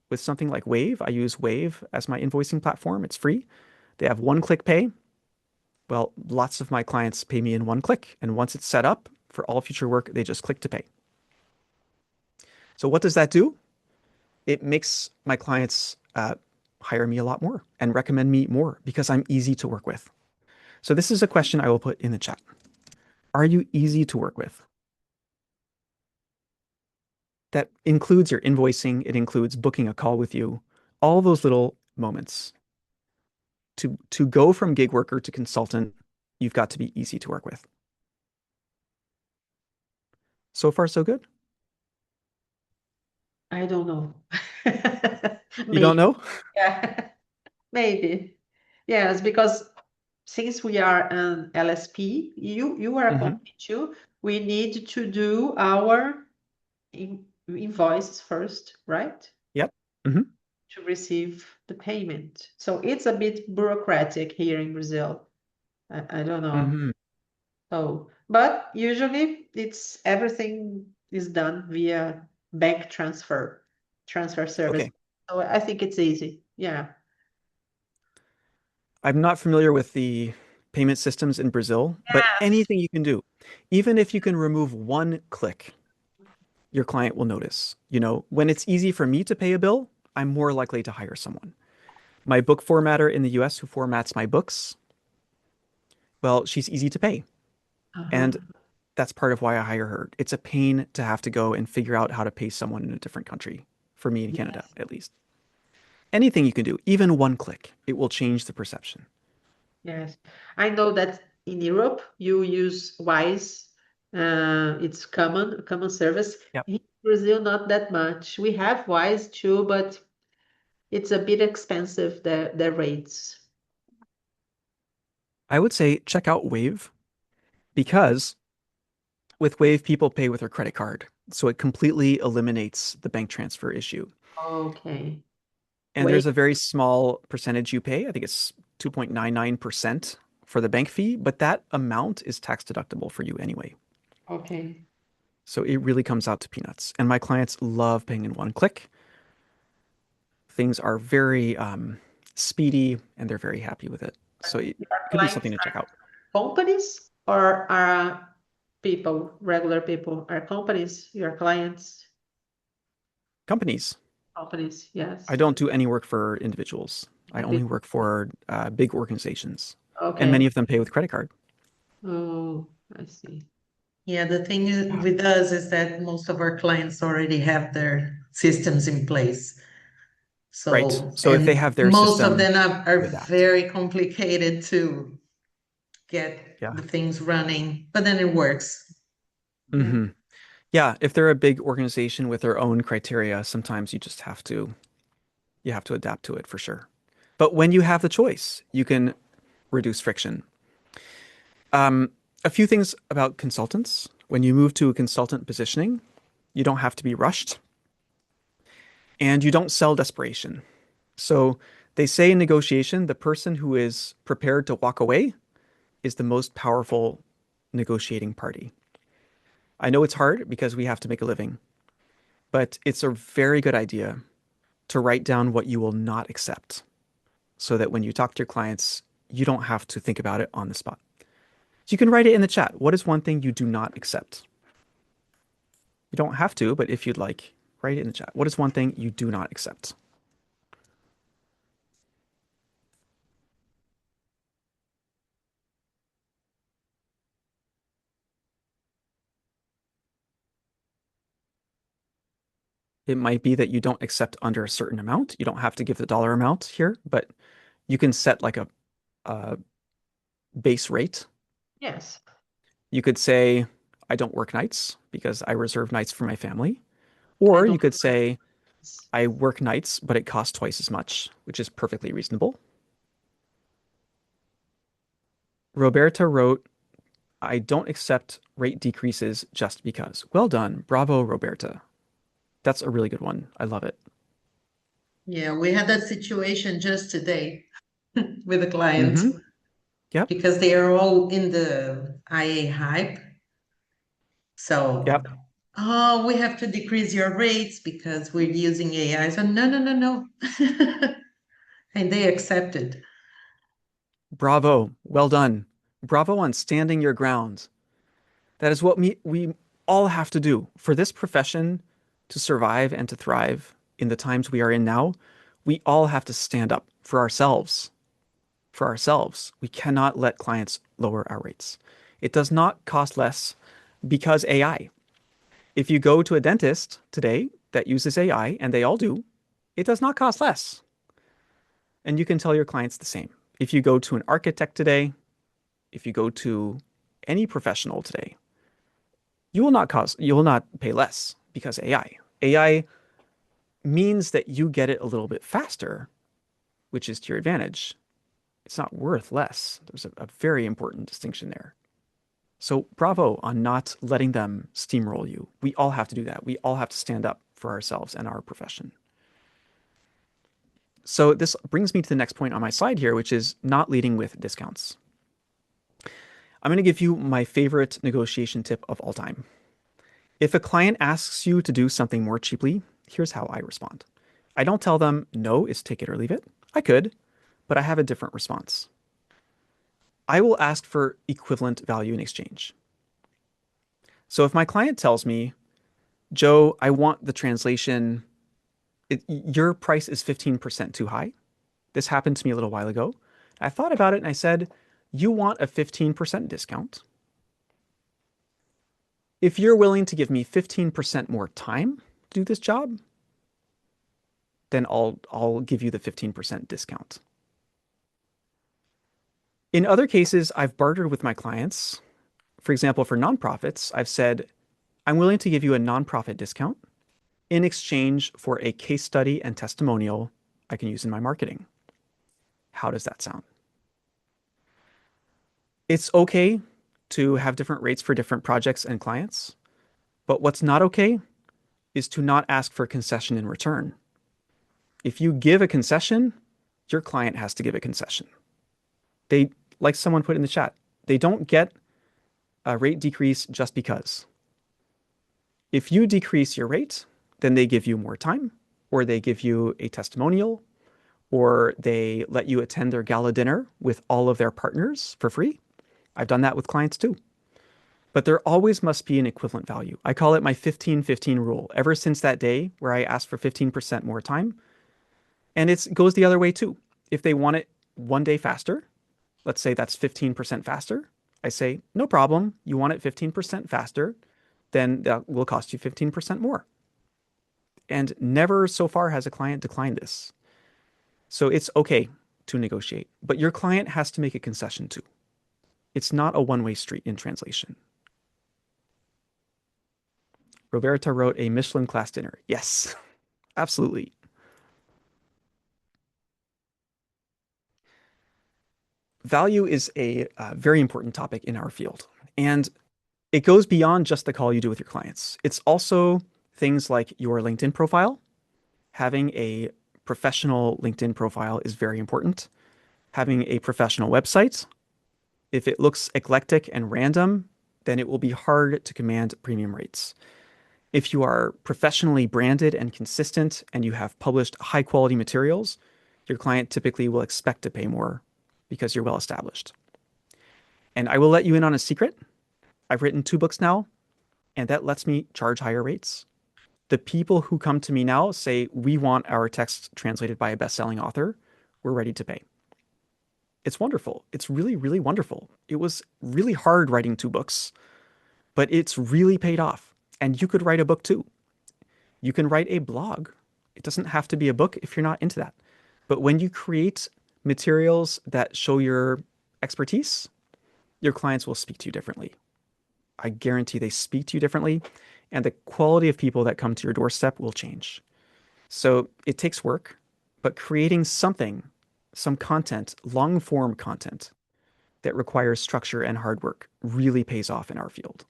with something like Wave, I use Wave as my invoicing platform. It's free. They have one-click pay. Well, lots of my clients pay me in one click. And once it's set up for all future work, they just click to pay. So what does that do? It makes my clients hire me a lot more and recommend me more because I'm easy to work with. So this is a question I will put in the chat. Are you easy to work with? That includes your invoicing. It includes booking a call with you. All those little moments. To go from gig worker to consultant, you've got to be easy to work with. So far, so good? I don't know. You don't know? Yeah, maybe. Yes, because since we are an LSP, you are a company too. We need to do our invoices first, right? Yep. To receive the payment. So it's a bit bureaucratic here in Brazil. I don't know. So, but usually it's everything is done via bank transfer service. Okay. So I think it's easy. Yeah. I'm not familiar with the payment systems in Brazil, but Yes. anything you can do, even if you can remove one click, your client will notice. When it's easy for me to pay a bill, I'm more likely to hire someone. My book formatter in the US who formats my books, well, she's easy to pay. Uh-huh. And that's part of why I hire her. It's a pain to have to go and figure out how to pay someone in a different country, for me in Canada, Yes. at least. Anything you can do, even one click, it will change the perception. Yes. I know that in Europe you use Wise. It's common service. Yep. In Brazil, not that much. We have Wise too, but it's a bit expensive, the rates. I would say check out Wave because with Wave, people pay with their credit card. So it completely eliminates the bank transfer issue. Okay. And Wait. there's a very small percentage you pay. I think it's 2.99% for the bank fee, but that amount is tax deductible for you anyway. Okay. So it really comes out to peanuts. And my clients love paying in one click. Things are very speedy and they're very happy with it. So it Your could be something clients to check out. are companies or are people, regular people? Are companies your clients? Companies. Companies, I yes. don't do any work for individuals. I only Individ- work for big organizations, and Okay. many of them pay with credit card. Oh, I see. Yeah, the thing Yeah. with us is that most of our clients already have their systems in place. Right. So, So if they and have their most of system, them are you adapt. very complicated to get Yeah. the things running, but then it works. Yeah. hmm Yeah. If they're a big organization with their own criteria, sometimes you have to adapt to it for sure. But when you have the choice, you can reduce friction. Um, a few things about consultants. When you move to a consultant positioning, you don't have to be rushed and you don't sell desperation. So they say in negotiation, the person who is prepared to walk away is the most powerful negotiating party. I know it's hard because we have to make a living, but it's a very good idea to write down what you will not accept so that when you talk to your clients, you don't have to think about it on the spot. So you can write it in the chat. What is one thing you do not accept? You don't have to, but if you'd like, write it in the chat. What is one thing you do not accept? It might be that you don't accept under a certain amount. You don't have to give the dollar amount here, but you can set like a base rate. Yes. You could say, I don't work nights because I reserve nights for my family. I Or you don't. could say, I work nights, but it costs twice as much, which is perfectly reasonable. Roberta wrote, I don't accept rate decreases just because. Well done. Bravo, Roberta. That's a really good one. I love it. Yeah, we had that situation just today with a client Mm-hmm. Yep. because they are all in the IA hype. So, Yep. oh, we have to decrease your rates because we're using AI. So, no, no, no, no. And they accepted. Bravo. Well done. Bravo on standing your ground. That is what we all have to do for this profession to survive and to thrive in the times we are in now. We all have to stand up for ourselves. For ourselves. We cannot let clients lower our rates. It does not cost less because AI. If you go to a dentist today that uses AI, and they all do, it does not cost less. And you can tell your clients the same. If you go to an architect today, if you go to any professional today, you will not pay less because AI. AI means that you get it a little bit faster, which is to your advantage. It's not worth less. There's a very important distinction there. So bravo on not letting them steamroll you. We all have to do that. We all have to stand up for ourselves and our profession. So this brings me to the next point on my slide here, which is not leading with discounts. I'm going to give you my favorite negotiation tip of all time. If a client asks you to do something more cheaply, here's how I respond. I don't tell them, no, it's take it or leave it. I could, but I have a different response. I will ask for equivalent value in exchange. So if my client tells me, Joe, I want the translation, your price is 15% too high. This happened to me a little while ago. I thought about it and I said, you want a 15% discount. If you're willing to give me 15% more time to do this job, then I'll give you the 15% discount. In other cases, I've bartered with my clients. For example, for nonprofits, I've said, I'm willing to give you a nonprofit discount in exchange for a case study and testimonial I can use in my marketing. How does that sound? It's okay to have different rates for different projects and clients, but what's not okay is to not ask for a concession in return. If you give a concession, your client has to give a concession. They, like someone put in the chat, they don't get a rate decrease just because. If you decrease your rate, then they give you more time, or they give you a testimonial, or they let you attend their gala dinner with all of their partners for free. I've done that with clients too. But there always must be an equivalent value. I call it my 15-15 rule. Ever since that day where I asked for 15% more time, and it goes the other way too. If they want it one day faster, let's say that's 15% faster, I say, no problem. You want it 15% faster, then that will cost you 15% more. And never so far has a client declined this. So it's okay to negotiate, but your client has to make a concession too. It's not a one-way street in translation. Roberta wrote a Michelin class dinner. Yes, absolutely. Value is a very important topic in our field, and it goes beyond just the call you do with your clients. It's also things like your LinkedIn profile. Having a professional LinkedIn profile is very important. Having a professional website. If it looks eclectic and random, then it will be hard to command premium rates. If you are professionally branded and consistent and you have published high quality materials, your client typically will expect to pay more because you're well established. And I will let you in on a secret. I've written 2 books now, and that lets me charge higher rates. The people who come to me now say, we want our text translated by a best-selling author. We're ready to pay. It's wonderful. It's really, really wonderful. It was really hard writing 2 books, but it's really paid off. And you could write a book too. You can write a blog. It doesn't have to be a book if you're not into that. But when you create materials that show your expertise, your clients will speak to you differently. I guarantee they speak to you differently, and the quality of people that come to your doorstep will change. So it takes work, but creating something, some content, long form content that requires structure and hard work really pays off in our field.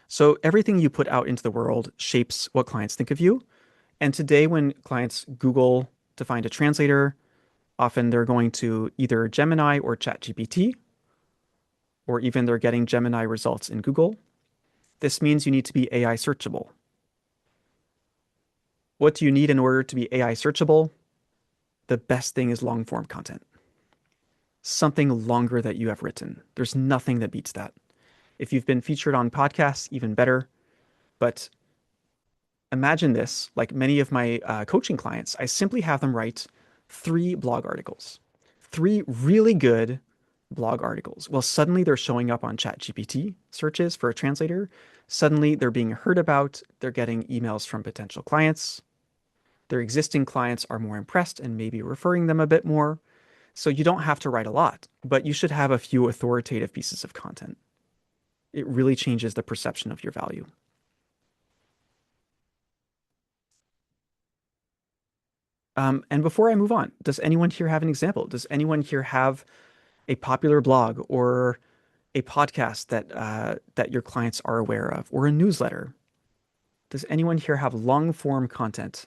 So everything you put out into the world shapes what clients think of you. And today when clients Google to find a translator, often they're going to either Gemini or ChatGPT, or even they're getting Gemini results in Google. This means you need to be AI searchable. What do you need in order to be AI searchable? The best thing is long form content. Something longer that you have written. There's nothing that beats that. If you've been featured on podcasts, even better. But imagine this, like many of my coaching clients, I simply have them write 3 blog articles, 3 really good blog articles. Well, suddenly they're showing up on ChatGPT searches for a translator. Suddenly they're being heard about. They're getting emails from potential clients. Their existing clients are more impressed and maybe referring them a bit more. So you don't have to write a lot, but you should have a few authoritative pieces of content. It really changes the perception of your value. And before I move on, does anyone here have an example? Does anyone here have a popular blog or a podcast that your clients are aware of, or a newsletter? Does anyone here have long form content?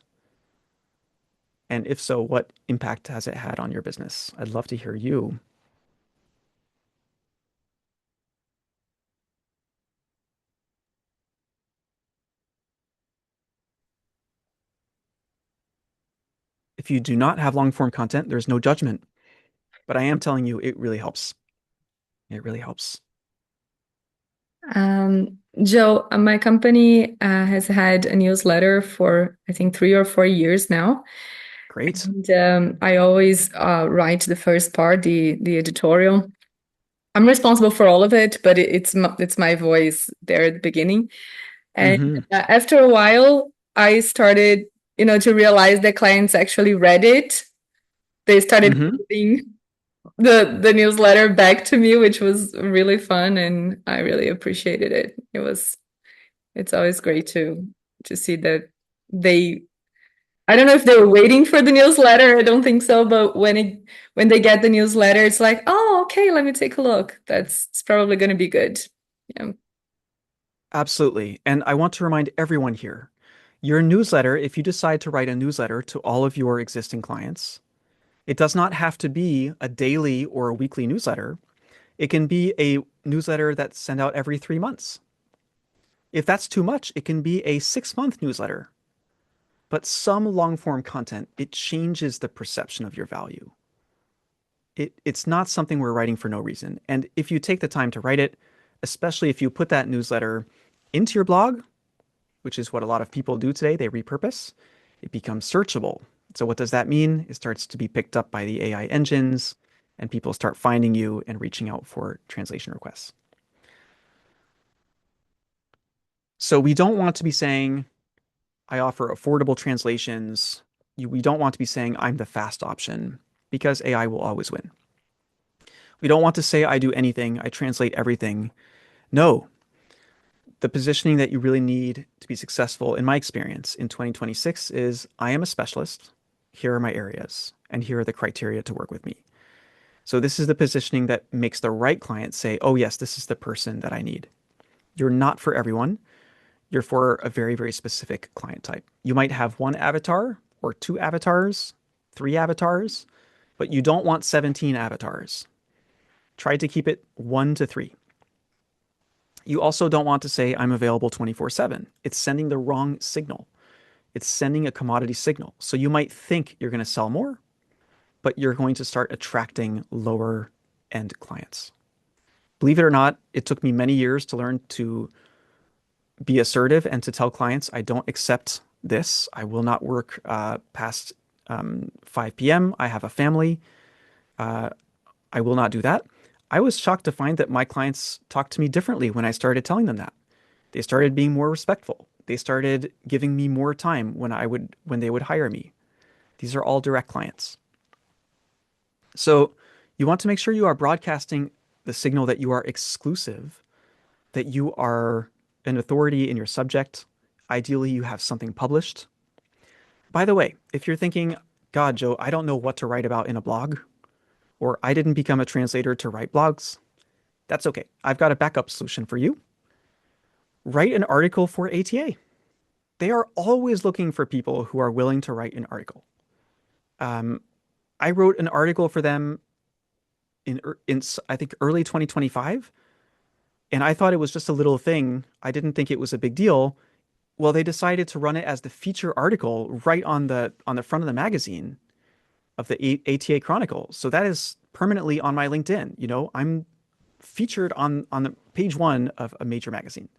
And if so, what impact has it had on your business? I'd love to hear you. If you do not have long form content, there's no judgment. But I am telling you, it really helps. It really helps. Joe, my company has had a newsletter for, I think, 3 or 4 years now. Great. And I always write the first part, the editorial. I'm responsible for all of it, but it's my voice there at the beginning. And after a while, I started, to realize that clients actually read it. They started reading the newsletter back to me, which was really fun, and I really appreciated it. It's always great to see that I don't know if they were waiting for the newsletter. I don't think so, but when they get the newsletter, it's like, oh, okay, let me take a look. It's probably going to be good. Yeah. Absolutely. And I want to remind everyone here, your newsletter, if you decide to write a newsletter to all of your existing clients, it does not have to be a daily or a weekly newsletter. It can be a newsletter that's sent out every 3 months. If that's too much, it can be a 6-month newsletter. But some long form content, it changes the perception of your value. It's not something we're writing for no reason. And if you take the time to write it, especially if you put that newsletter into your blog, which is what a lot of people do today, they repurpose, it becomes searchable. So what does that mean? It starts to be picked up by the AI engines, and people start finding you and reaching out for translation requests. So we don't want to be saying, I offer affordable translations. We don't want to be saying, I'm the fast option, because AI will always win. We don't want to say, I do anything, I translate everything. No. The positioning that you really need to be successful, in my experience, in 2026 is, I am a specialist. Here are my areas, and here are the criteria to work with me. So this is the positioning that makes the right client say, oh yes, this is the person that I need. You're not for everyone. You're for a very, very specific client type. You might have 1 avatar or 2 avatars, 3 avatars, but you don't want 17 avatars. Try to keep it 1 to 3. You also don't want to say, I'm available 24/7. It's sending the wrong signal. It's sending a commodity signal. So you might think you're going to sell more, but you're going to start attracting lower end clients. Believe it or not, it took me many years to learn to be assertive and to tell clients, I don't accept this. I will not work past 5 p.m. I have a family. I will not do that. I was shocked to find that my clients talked to me differently when I started telling them that. They started being more respectful. They started giving me more time when they would hire me. These are all direct clients. So you want to make sure you are broadcasting the signal that you are exclusive, that you are an authority in your subject. Ideally, you have something published. By the way, if you're thinking, God, Joe, I don't know what to write about in a blog, or I didn't become a translator to write blogs, that's okay. I've got a backup solution for you. Write an article for ATA. They are always looking for people who are willing to write an article. I wrote an article for them in I think early 2025, and I thought it was just a little thing. I didn't think it was a big deal. Well, they decided to run it as the feature article right on the front of the magazine of the ATA Chronicle. So that is permanently on my LinkedIn. I'm featured on the page 1 of a major magazine.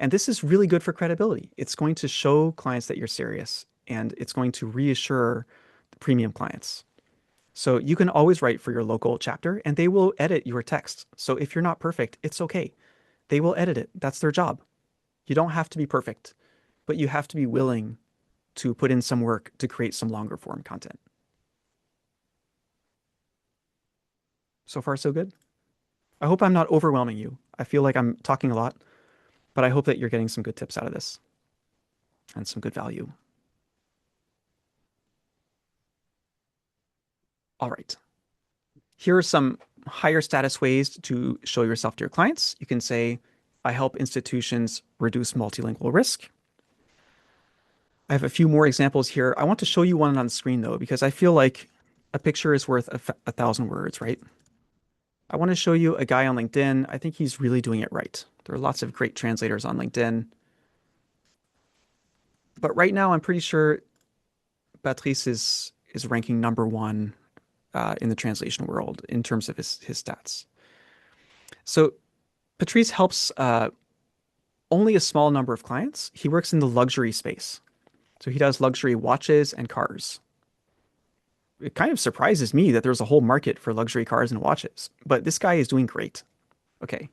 And this is really good for credibility. It's going to show clients that you're serious, and it's going to reassure the premium clients. So you can always write for your local chapter, and they will edit your text. So if you're not perfect, it's okay. They will edit it. That's their job. You don't have to be perfect, but you have to be willing to put in some work to create some longer form content. So far, so good. I hope I'm not overwhelming you. I feel like I'm talking a lot, but I hope that you're getting some good tips out of this and some good value. All right. Here are some higher status ways to show yourself to your clients. You can say, I help institutions reduce multilingual risk. I have a few more examples here. I want to show you one on the screen, though, because I feel like a picture is worth 1,000 words, right? I want to show you a guy on LinkedIn. I think he's really doing it right. There are lots of great translators on LinkedIn. But right now, I'm pretty sure Patrice is is ranking #1 in the translation world in terms of his stats. So Patrice helps only a small number of clients. He works in the luxury space. So he does luxury watches and cars. It kind of surprises me that there's a whole market for luxury cars and watches, but this guy is doing great. Okay.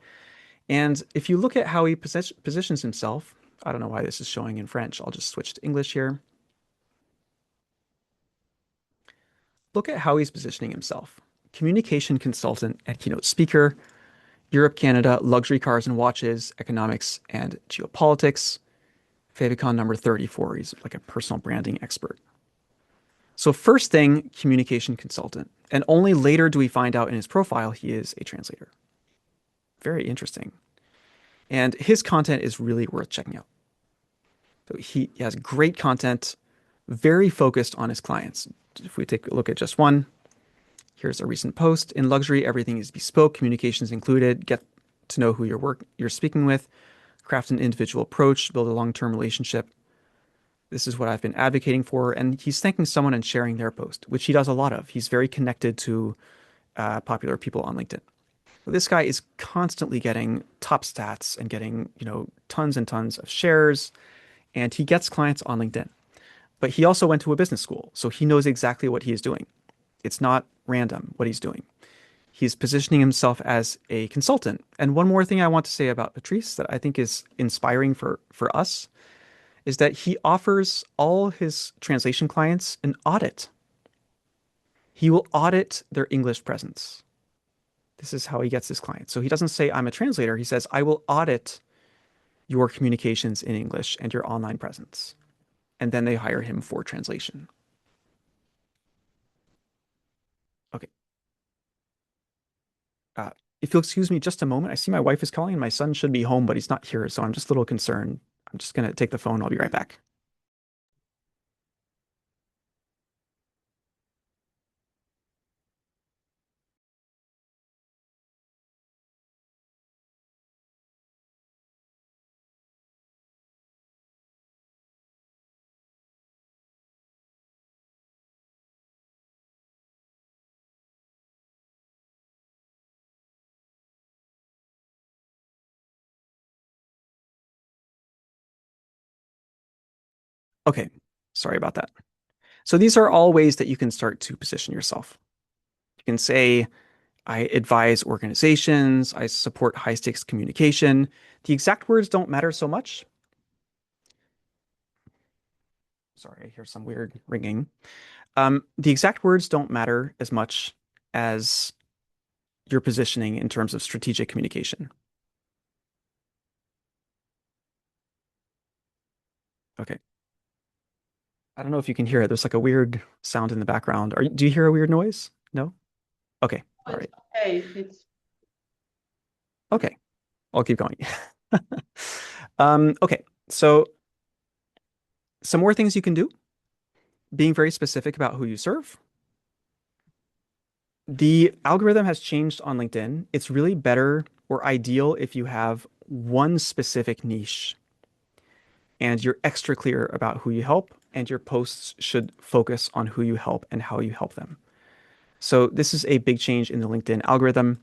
And if you look at how he positions himself, I don't know why this is showing in French. I'll just switch to English here. Look at how he's positioning himself. Communication consultant and keynote speaker, Europe, Canada, luxury cars and watches, economics and geopolitics, favicon number 34. He's like a personal branding expert. So first thing, communication consultant. And only later do we find out in his profile he is a translator. Very interesting. And his content is really worth checking out. So he has great content, very focused on his clients. If we take a look at just one, here's a recent post. In luxury, everything is bespoke, communications included. Get to know who you're speaking with, craft an individual approach, build a long-term relationship. This is what I've been advocating for. And he's thanking someone and sharing their post, which he does a lot of. He's very connected to popular people on LinkedIn. This guy is constantly getting top stats and getting, tons and tons of shares, and he gets clients on LinkedIn. But he also went to a business school, so he knows exactly what he is doing. It's not random what he's doing. He's positioning himself as a consultant. And one more thing I want to say about Patrice that I think is inspiring for us is that he offers all his translation clients an audit. He will audit their English presence. This is how he gets his clients. So he doesn't say, I'm a translator. He says, I will audit your communications in English and your online presence. And then they hire him for translation. Okay. If you'll excuse me just a moment, I see my wife is calling and my son should be home, but he's not here. So I'm just a little concerned. I'm just going to take the phone. I'll be right back. Okay, sorry about that. So these are all ways that you can start to position yourself. You can say, I advise organizations, I support high stakes communication. The exact words don't matter so much. Sorry, I hear some weird ringing. The exact words don't matter as much as your positioning in terms of strategic communication. Okay. I don't know if you can hear it. There's like a weird sound in the background. Do you hear a weird noise? No? Okay. All right. Okay. Okay. I'll keep going. Okay. So some more things you can do. Being very specific about who you serve. The algorithm has changed on LinkedIn. It's really better or ideal if you have one specific niche and you're extra clear about who you help, and your posts should focus on who you help and how you help them. So this is a big change in the LinkedIn algorithm.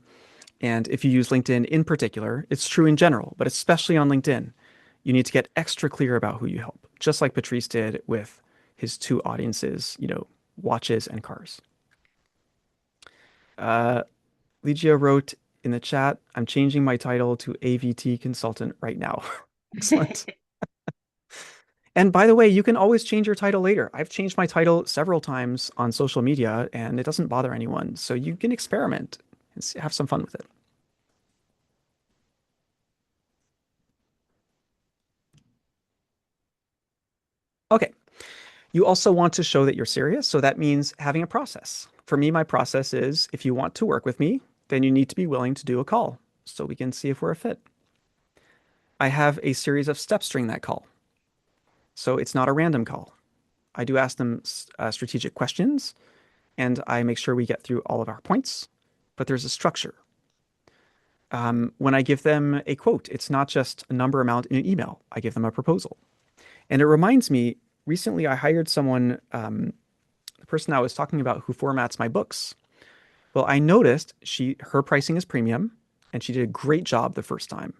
And if you use LinkedIn in particular, it's true in general, but especially on LinkedIn, you need to get extra clear about who you help, just like Patrice did with his two audiences, watches and cars. Ligia wrote in the chat, I'm changing my title to AVT consultant right now. Excellent. And by the way, you can always change your title later. I've changed my title several times on social media and it doesn't bother anyone. So you can experiment and have some fun with it. Okay. You also want to show that you're serious. So that means having a process. For me, my process is if you want to work with me, then you need to be willing to do a call so we can see if we're a fit. I have a series of steps during that call. So it's not a random call. I do ask them strategic questions and I make sure we get through all of our points, but there's a structure. When I give them a quote, it's not just a number amount in an email. I give them a proposal. And it reminds me, recently I hired someone, the person I was talking about who formats my books. Well, I noticed her pricing is premium and she did a great job the first time.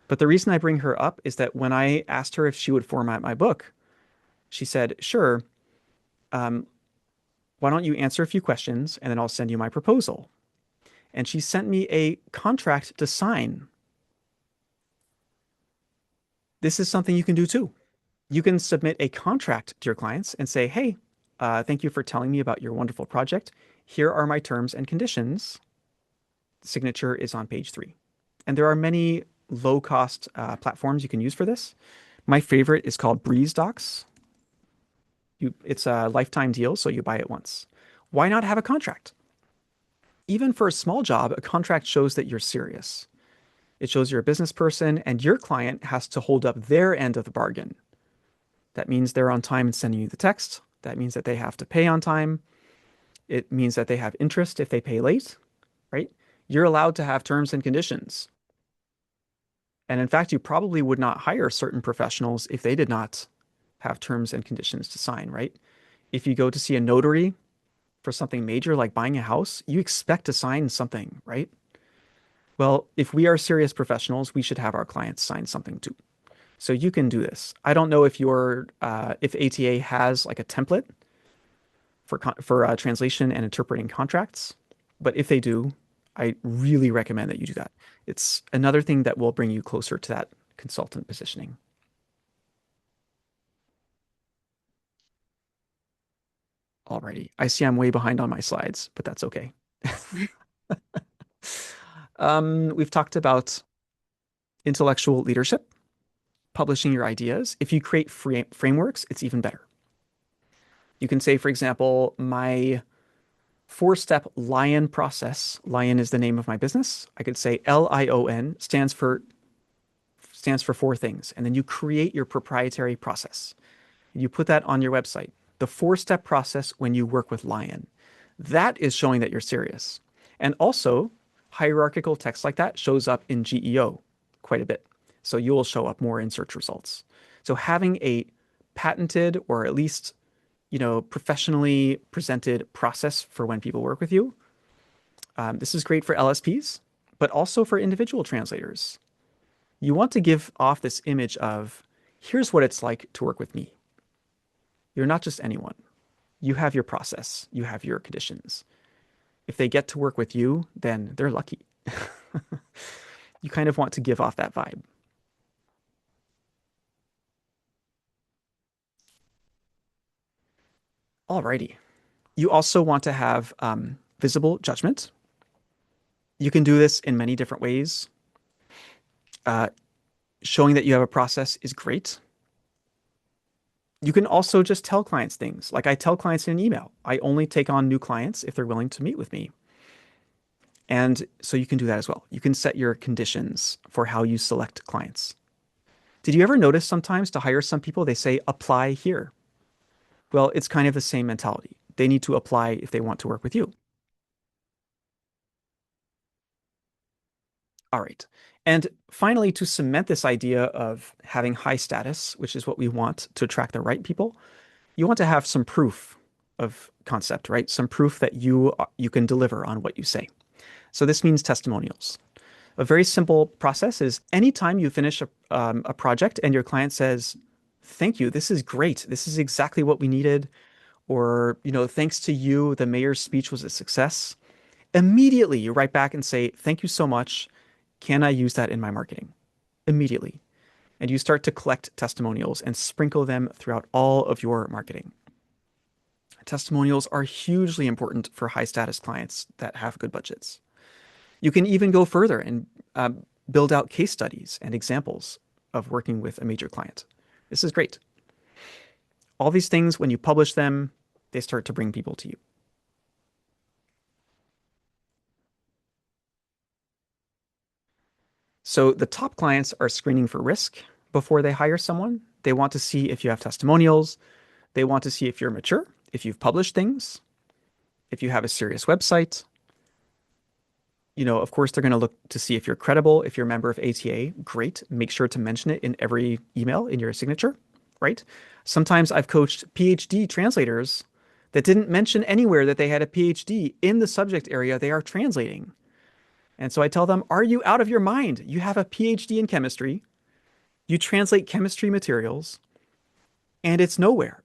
But the reason I bring her up is that when I asked her if she would format my book, she said, sure. Why don't you answer a few questions and then I'll send you my proposal? And she sent me a contract to sign. This is something you can do too. You can submit a contract to your clients and say, hey, thank you for telling me about your wonderful project. Here are my terms and conditions. Signature is on page 3. And there are many low-cost platforms you can use for this. My favorite is called Breeze Docs. It's a lifetime deal, so you buy it once. Why not have a contract? Even for a small job, a contract shows that you're serious. It shows you're a business person and your client has to hold up their end of the bargain. That means they're on time in sending you the text. That means that they have to pay on time. It means that they have interest if they pay late, right? You're allowed to have terms and conditions. And in fact, you probably would not hire certain professionals if they did not have terms and conditions to sign, right? If you go to see a notary for something major like buying a house, you expect to sign something, right? Well, if we are serious professionals, we should have our clients sign something too. So you can do this. I don't know if if ATA has like a template for translation and interpreting contracts, but if they do, I really recommend that you do that. It's another thing that will bring you closer to that consultant positioning. Alrighty, I see I'm way behind on my slides, but that's okay. We've talked about intellectual leadership, publishing your ideas. If you create frameworks, it's even better. You can say, for example, my 4-step LION process. LION is the name of my business. I could say LION stands for 4 things. And then you create your proprietary process. You put that on your website. The 4-step process when you work with LION. That is showing that you're serious. And also, hierarchical text like that shows up in GEO quite a bit. So you will show up more in search results. So having a patented or at least, professionally presented process for when people work with you. This is great for LSPs, but also for individual translators. You want to give off this image of, here's what it's like to work with me. You're not just anyone. You have your process. You have your conditions. If they get to work with you, then they're lucky. You kind of want to give off that vibe. Alrighty. You also want to have visible judgment. You can do this in many different ways. Showing that you have a process is great. You can also just tell clients things. Like I tell clients in an email, I only take on new clients if they're willing to meet with me. And so you can do that as well. You can set your conditions for how you select clients. Did you ever notice sometimes to hire some people, they say, apply here? Well, it's kind of the same mentality. They need to apply if they want to work with you. All right. And finally, to cement this idea of having high status, which is what we want to attract the right people, you want to have some proof of concept, right? Some proof that you can deliver on what you say. So this means testimonials. A very simple process is anytime you finish a project and your client says, thank you, this is great. This is exactly what we needed. Or, thanks to you, the mayor's speech was a success. Immediately you write back and say, thank you so much. Can I use that in my marketing? Immediately. And you start to collect testimonials and sprinkle them throughout all of your marketing. Testimonials are hugely important for high status clients that have good budgets. You can even go further and build out case studies and examples of working with a major client. This is great. All these things, when you publish them, they start to bring people to you. So the top clients are screening for risk before they hire someone. They want to see if you have testimonials. They want to see if you're mature, if you've published things, if you have a serious website. Of course, they're going to look to see if you're credible. If you're a member of ATA, great. Make sure to mention it in every email in your signature, right? Sometimes I've coached PhD translators that didn't mention anywhere that they had a PhD in the subject area they are translating. And so I tell them, are you out of your mind? You have a PhD in chemistry. You translate chemistry materials, and it's nowhere.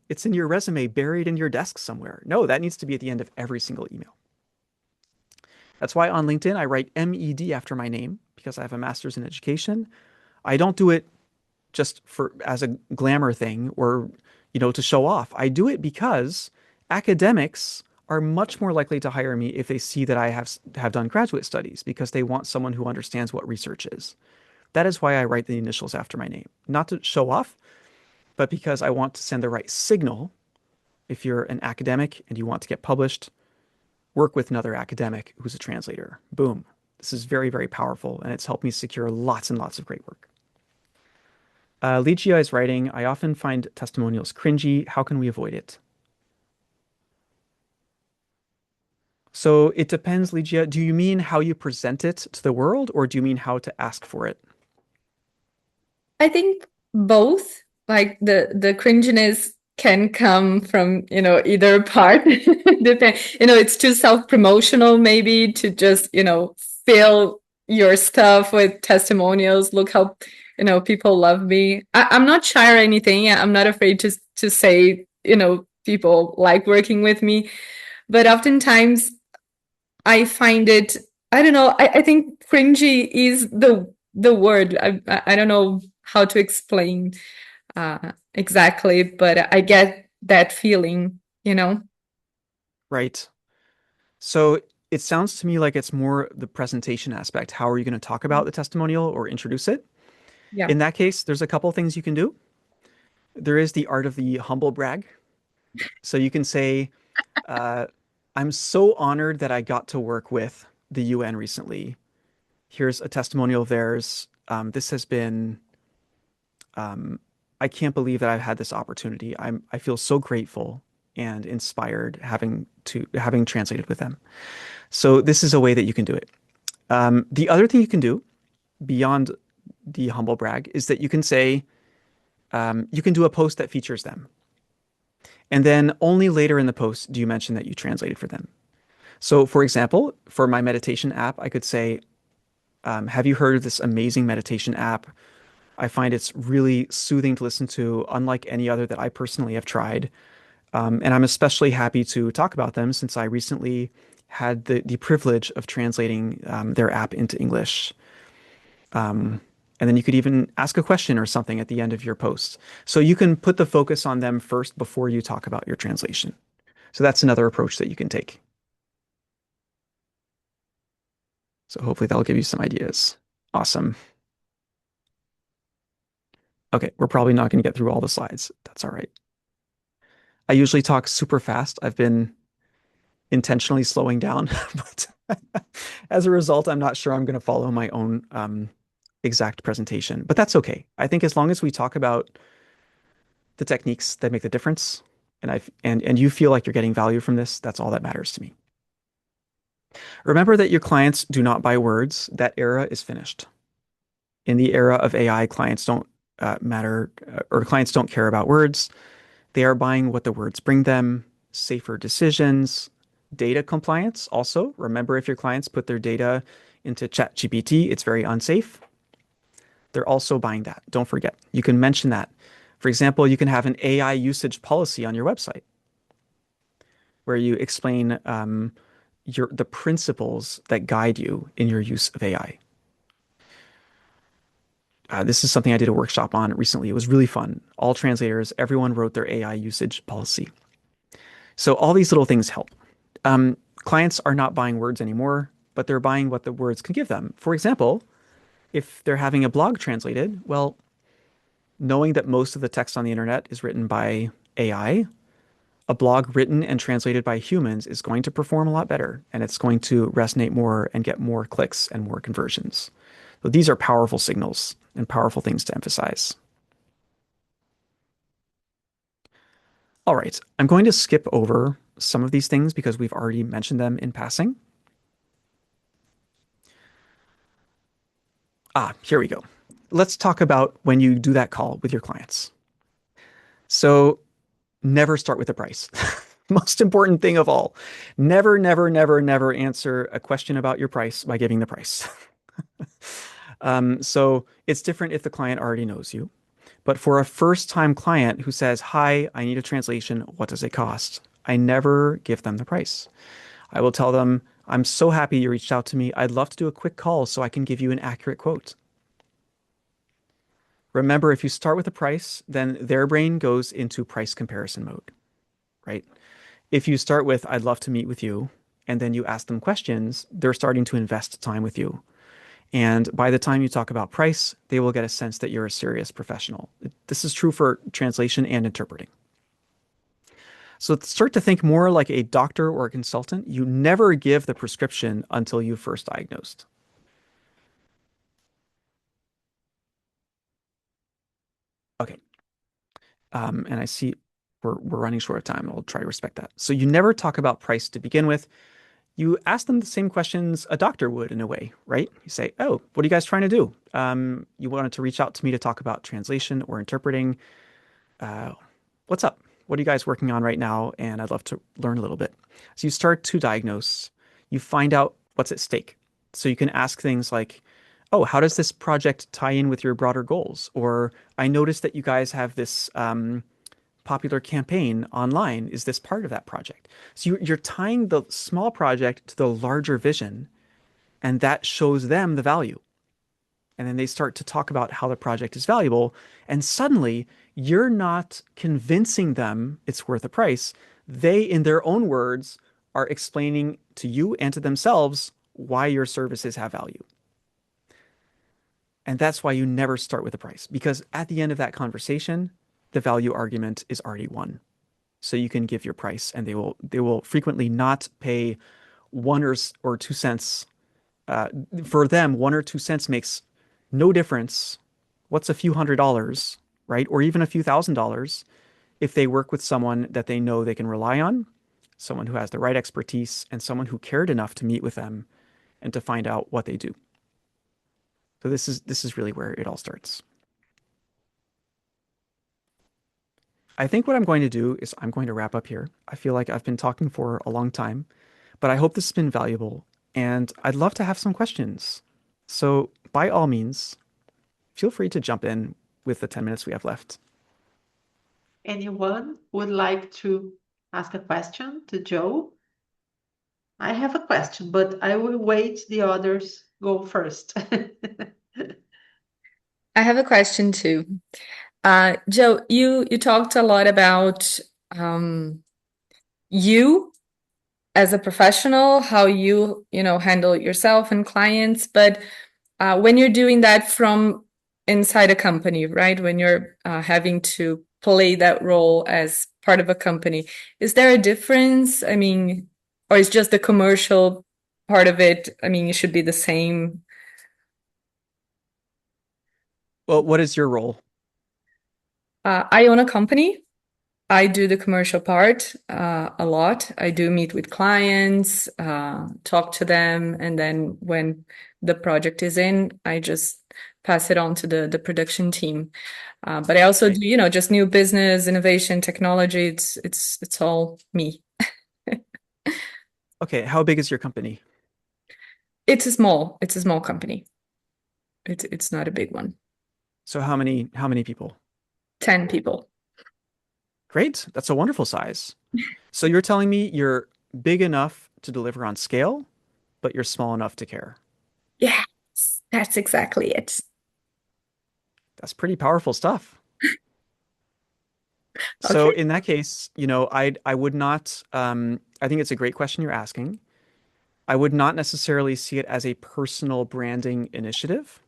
It's in your resume, buried in your desk somewhere. No, that needs to be at the end of every single email. That's why on LinkedIn, I write MED after my name, because I have a master's in education. I don't do it just as a glamour thing or, to show off. I do it because academics are much more likely to hire me if they see that I have done graduate studies, because they want someone who understands what research is. That is why I write the initials after my name, not to show off, but because I want to send the right signal. If you're an academic and you want to get published, work with another academic who's a translator. Boom. This is very, very powerful, and it's helped me secure lots and lots of great work. Ligia is writing, I often find testimonials cringy. How can we avoid it? So it depends, Ligia. Do you mean how you present it to the world, or do you mean how to ask for it? I think both. Like the cringiness can come from, either part. It's too self-promotional maybe to just, fill your stuff with testimonials. Look how, people love me. I'm not shy or anything. I'm not afraid to say, people like working with me. But oftentimes I find it, I don't know, I think cringy is the word. I don't know how to explain exactly, but I get that feeling, Right. So it sounds to me like it's more the presentation aspect. How are you going to talk about the testimonial or introduce it? Yeah. In that case, there's a couple of things you can do. There is the art of the humble brag. So you can say, I'm so honored that I got to work with the UN recently. Here's a testimonial of theirs. This has been, I can't believe that I've had this opportunity. I feel so grateful and inspired having translated with them. So this is a way that you can do it. The other thing you can do beyond the humble brag is that you can say, you can do a post that features them. And then only later in the post do you mention that you translated for them. So for example, for my meditation app, I could say, have you heard of this amazing meditation app? I find it's really soothing to listen to, unlike any other that I personally have tried. And I'm especially happy to talk about them since I recently had the privilege of translating their app into English. And then you could even ask a question or something at the end of your post. So you can put the focus on them first before you talk about your translation. So that's another approach that you can take. So hopefully that'll give you some ideas. Awesome. Okay, we're probably not going to get through all the slides. That's all right. I usually talk super fast. I've been intentionally slowing down, but as a result, I'm not sure I'm going to follow my own exact presentation, but that's okay. I think as long as we talk about the techniques that make the difference, and you feel like you're getting value from this, that's all that matters to me. Remember that your clients do not buy words. That era is finished. In the era of AI, clients don't clients don't care about words. They are buying what the words bring them, safer decisions, data compliance. Also, remember if your clients put their data into ChatGPT, it's very unsafe. They're also buying that. Don't forget. You can mention that. For example, you can have an AI usage policy on your website where you explain the principles that guide you in your use of AI. This is something I did a workshop on recently. It was really fun. All translators, everyone wrote their AI usage policy. So all these little things help. Clients are not buying words anymore, but they're buying what the words can give them. For example, if they're having a blog translated, well, knowing that most of the text on the internet is written by AI, a blog written and translated by humans is going to perform a lot better, and it's going to resonate more and get more clicks and more conversions. So these are powerful signals and powerful things to emphasize. All right, I'm going to skip over some of these things because we've already mentioned them in passing. Here we go. Let's talk about when you do that call with your clients. So never start with the price. Most important thing of all. Never, never, never, never answer a question about your price by giving the price. So it's different if the client already knows you. But for a first-time client who says, "Hi, I need a translation. What does it cost?" I never give them the price. I will tell them, "I'm so happy you reached out to me. I'd love to do a quick call so I can give you an accurate quote." Remember, if you start with a price, then their brain goes into price comparison mode, right? If you start with, "I'd love to meet with you," and then you ask them questions, they're starting to invest time with you. And by the time you talk about price, they will get a sense that you're a serious professional. This is true for translation and interpreting. So start to think more like a doctor or a consultant. You never give the prescription until you first diagnosed. Okay. And I see we're running short of time. I'll try to respect that. So you never talk about price to begin with. You ask them the same questions a doctor would in a way, right? You say, "Oh, what are you guys trying to do? You wanted to reach out to me to talk about translation or interpreting. What's up? What are you guys working on right now? And I'd love to learn a little bit." So you start to diagnose. You find out what's at stake. So you can ask things like, "Oh, how does this project tie in with your broader goals?" Or, "I noticed that you guys have this popular campaign online. Is this part of that project?" So you're tying the small project to the larger vision, and that shows them the value. And then they start to talk about how the project is valuable. And suddenly you're not convincing them it's worth a price. They, in their own words, are explaining to you and to themselves why your services have value. And that's why you never start with a price, because at the end of that conversation, the value argument is already won. So you can give your price, and they will frequently not pay 1 or 2 cents. For them, 1 or 2 cents makes no difference. What's a few $100s, right? Or even a few $1,000s if they work with someone that they know they can rely on, someone who has the right expertise, and someone who cared enough to meet with them and to find out what they do. So this is really where it all starts. I think what I'm going to do is I'm going to wrap up here. I feel like I've been talking for a long time, but I hope this has been valuable, and I'd love to have some questions. So by all means, feel free to jump in with the 10 minutes we have left. Anyone would like to ask a question to Joe? I have a question, but I will wait the others go first. I have a question too. Joe, you talked a lot about you as a professional, how you handle yourself and clients, but when you're doing that from inside a company, right? When you're having to play that role as part of a company, is there a difference? I mean, or is just the commercial part of it? I mean, it should be the same. Well, what is your role? I own a company. I do the commercial part a lot. I do meet with clients, talk to them, and then when the project is in, I just pass it on to the production team. But I also do, just new business, innovation, technology. It's all me. Okay, how big is your company? It's a small company. It's not a big one. So how many people? 10 people. Great. That's a wonderful size. So you're telling me you're big enough to deliver on scale, but you're small enough to care. Yes, that's exactly it. That's pretty powerful stuff. So Okay. in that case, I would not, I think it's a great question you're asking. I would not necessarily see it as a personal branding initiative.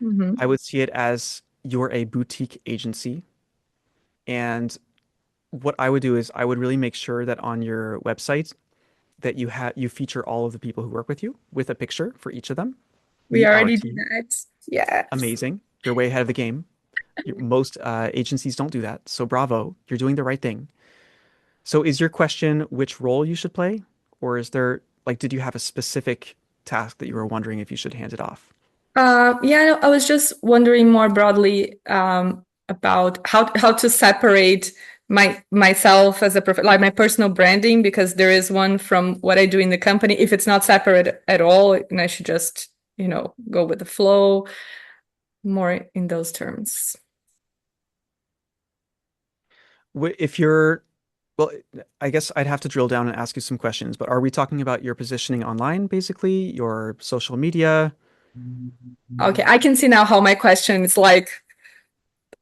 Mm-hmm. I would see it as you're a boutique agency. And what I would do is I would really make sure that on your website that you feature all of the people who work with you with a picture for each of them. We Our already do team. that. Yes. Amazing. You're way ahead of the game. Most agencies don't do that. So bravo, you're doing the right thing. So is your question which role you should play? Or is there, did you have a specific task that you were wondering if you should hand it off? Yeah, no, I was just wondering more broadly about how to separate myself as a like my personal branding, because there is one from what I do in the company. If it's not separate at all, and I should just, go with the flow, more in those terms. If you're, well, I guess I'd have to drill down and ask you some questions, but are we talking about your positioning online, basically, your social media? Okay, I can see now how my question is like,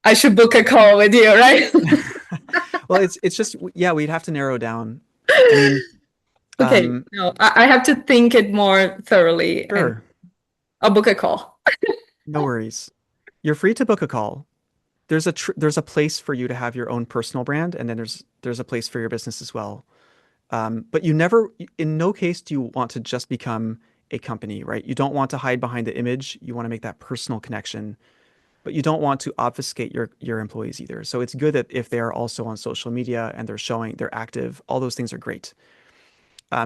I should book a call with you, right? Well, it's just, yeah, we'd have to narrow down. I mean, okay, no, I have to think it more thoroughly. sure. And I'll book a call. No worries. You're free to book a call. There's a place for you to have your own personal brand, and then there's a place for your business as well. But in no case do you want to just become a company, right? You don't want to hide behind the image. You want to make that personal connection, but you don't want to obfuscate your employees either. So it's good that if they are also on social media and they're active, all those things are great.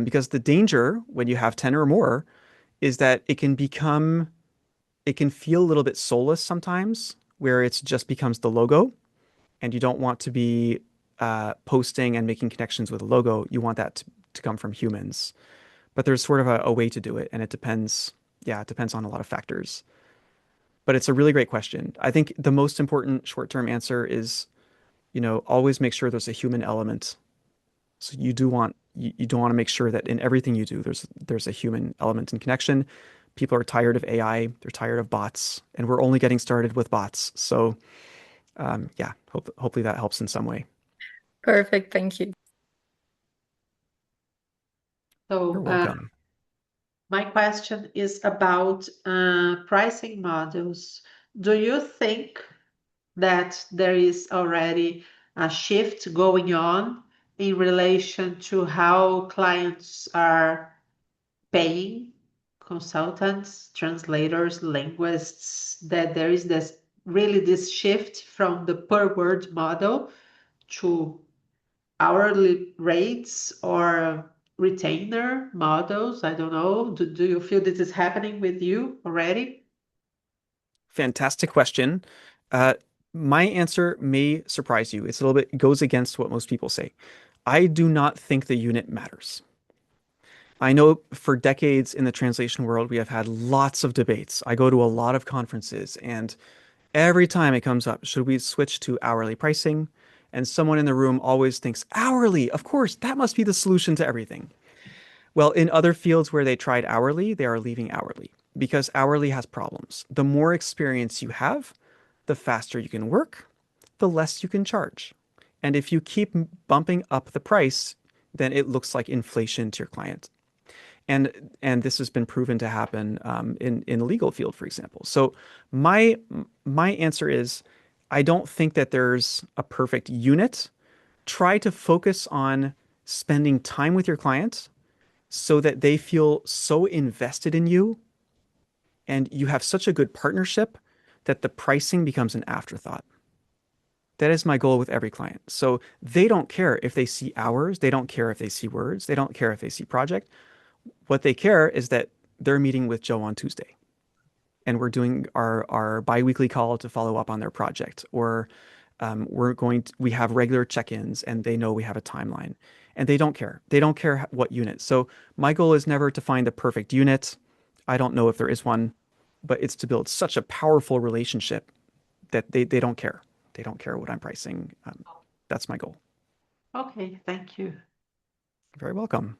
Because the danger when you have 10 or more is that it can feel a little bit soulless sometimes, where it just becomes the logo, and you don't want to be posting and making connections with a logo. You want that to come from humans. But there's sort of a way to do it, and it depends on a lot of factors. But it's a really great question. I think the most important short-term answer is, always make sure there's a human element. So you do want to make sure that in everything you do, there's a human element and connection. People are tired of AI, they're tired of bots, and we're only getting started with bots. So hopefully that helps in some way. Perfect, thank you. So You're welcome. my question is about pricing models. Do you think that there is already a shift going on in relation to how clients are paying consultants, translators, linguists, that there is this shift from the per word model to hourly rates or retainer models? I don't know. Do you feel this is happening with you already? Fantastic question. My answer may surprise you. It's a little bit goes against what most people say. I do not think the unit matters. I know for decades in the translation world, we have had lots of debates. I go to a lot of conferences, and every time it comes up, should we switch to hourly pricing? And someone in the room always thinks, hourly, of course, that must be the solution to everything. Well, in other fields where they tried hourly, they are leaving hourly because hourly has problems. The more experience you have, the faster you can work, the less you can charge. And if you keep bumping up the price, then it looks like inflation to your client. And this has been proven to happen in the legal field, for example. So my answer is, I don't think that there's a perfect unit. Try to focus on spending time with your clients so that they feel so invested in you and you have such a good partnership that the pricing becomes an afterthought. That is my goal with every client. So they don't care if they see hours, they don't care if they see words, they don't care if they see project. What they care is that they're meeting with Joe on Tuesday and we're doing our biweekly call to follow up on their project, or we have regular check-ins and they know we have a timeline, and they don't care. They don't care what unit. So my goal is never to find the perfect unit. I don't know if there is one, but it's to build such a powerful relationship that they don't care. They don't care what I'm pricing. That's my goal. Okay, thank you. You're very welcome.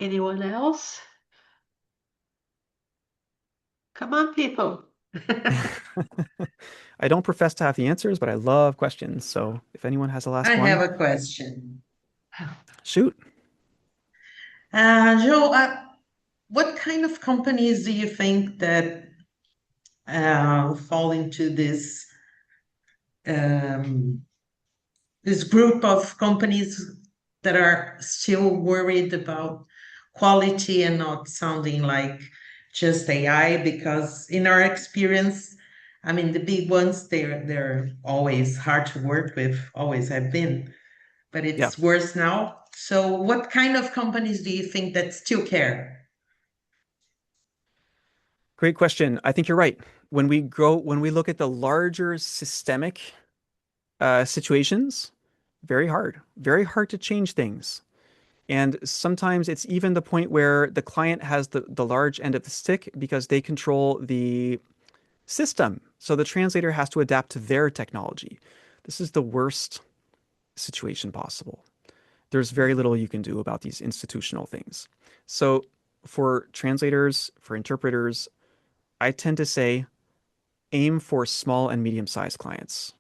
Anyone else? Come on, people. I don't profess to have the answers, but I love questions. So if anyone has a last one. I have a question. Shoot. Joe, what kind of companies do you think that fall into this group of companies that are still worried about quality and not sounding like just AI? Because in our experience, I mean, the big ones, they're always hard to work with, always have been, but it's worse now. So what kind of companies do you think that still care? Great question. I think you're right. When we look at the larger systemic situations, very hard to change things. And sometimes it's even the point where the client has the large end of the stick because they control the system. So the translator has to adapt to their technology. This is the worst situation possible. There's very little you can do about these institutional things. So for translators, for interpreters, I tend to say aim for small and medium-sized clients.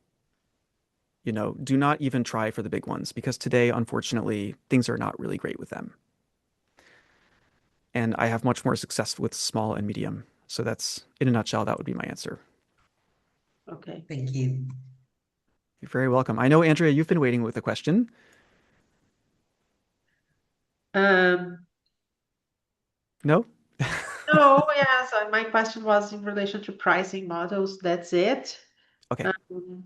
Do not even try for the big ones because today, unfortunately, things are not really great with them. And I have much more success with small and medium. So that's, in a nutshell, that would be my answer. Okay. Thank you. You're very welcome. I know, Andrea, you've been waiting with a question. Um, No? no, yes, my question was in relation to pricing models. That's it. Okay.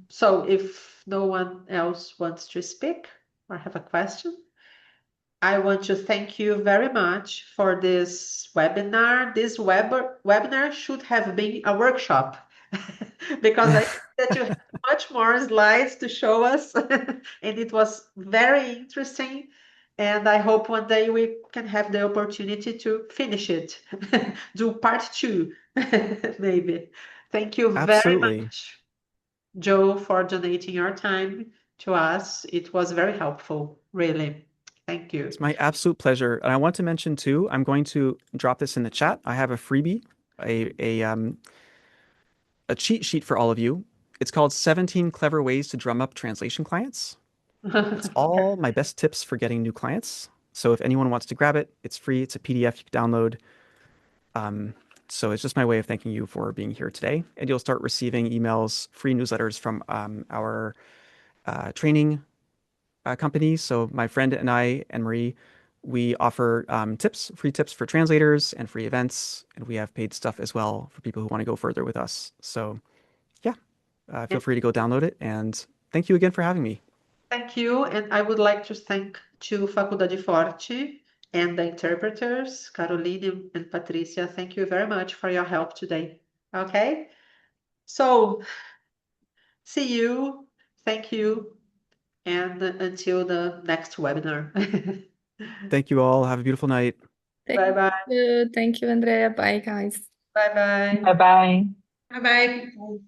So if no one else wants to speak or have a question, I want to thank you very much for this webinar. This webinar should have been a workshop because I think that you have much more slides to show us, and it was very interesting. And I hope one day we can have the opportunity to finish it, do part 2, maybe. Thank you very Absolutely. much, Joe, for donating your time to us. It was very helpful, really. Thank you. It's my absolute pleasure. And I want to mention too, I'm going to drop this in the chat. I have a freebie, a cheat sheet for all of you. It's called 17 Clever Ways to Drum Up Translation Clients. It's all my best tips for getting new clients. So if anyone wants to grab it, it's free. It's a PDF you can download. So it's just my way of thanking you for being here today. And you'll start receiving emails, free newsletters from our training company. So my friend and I, and Marie, we offer free tips for translators and free events. And we have paid stuff as well for people who want to go further with us. So yeah, feel free to go download it. And thank you again for having me. Thank you. And I would like to thank to Faculdade Forte and the interpreters, Caroline and Patricia. Thank you very much for your help today. Okay? So, see you. Thank you. And until the next webinar. Thank you all. Have a beautiful night. Bye-bye. Thank you, Andrea. Bye, guys. Bye-bye. Bye bye. Bye bye, people.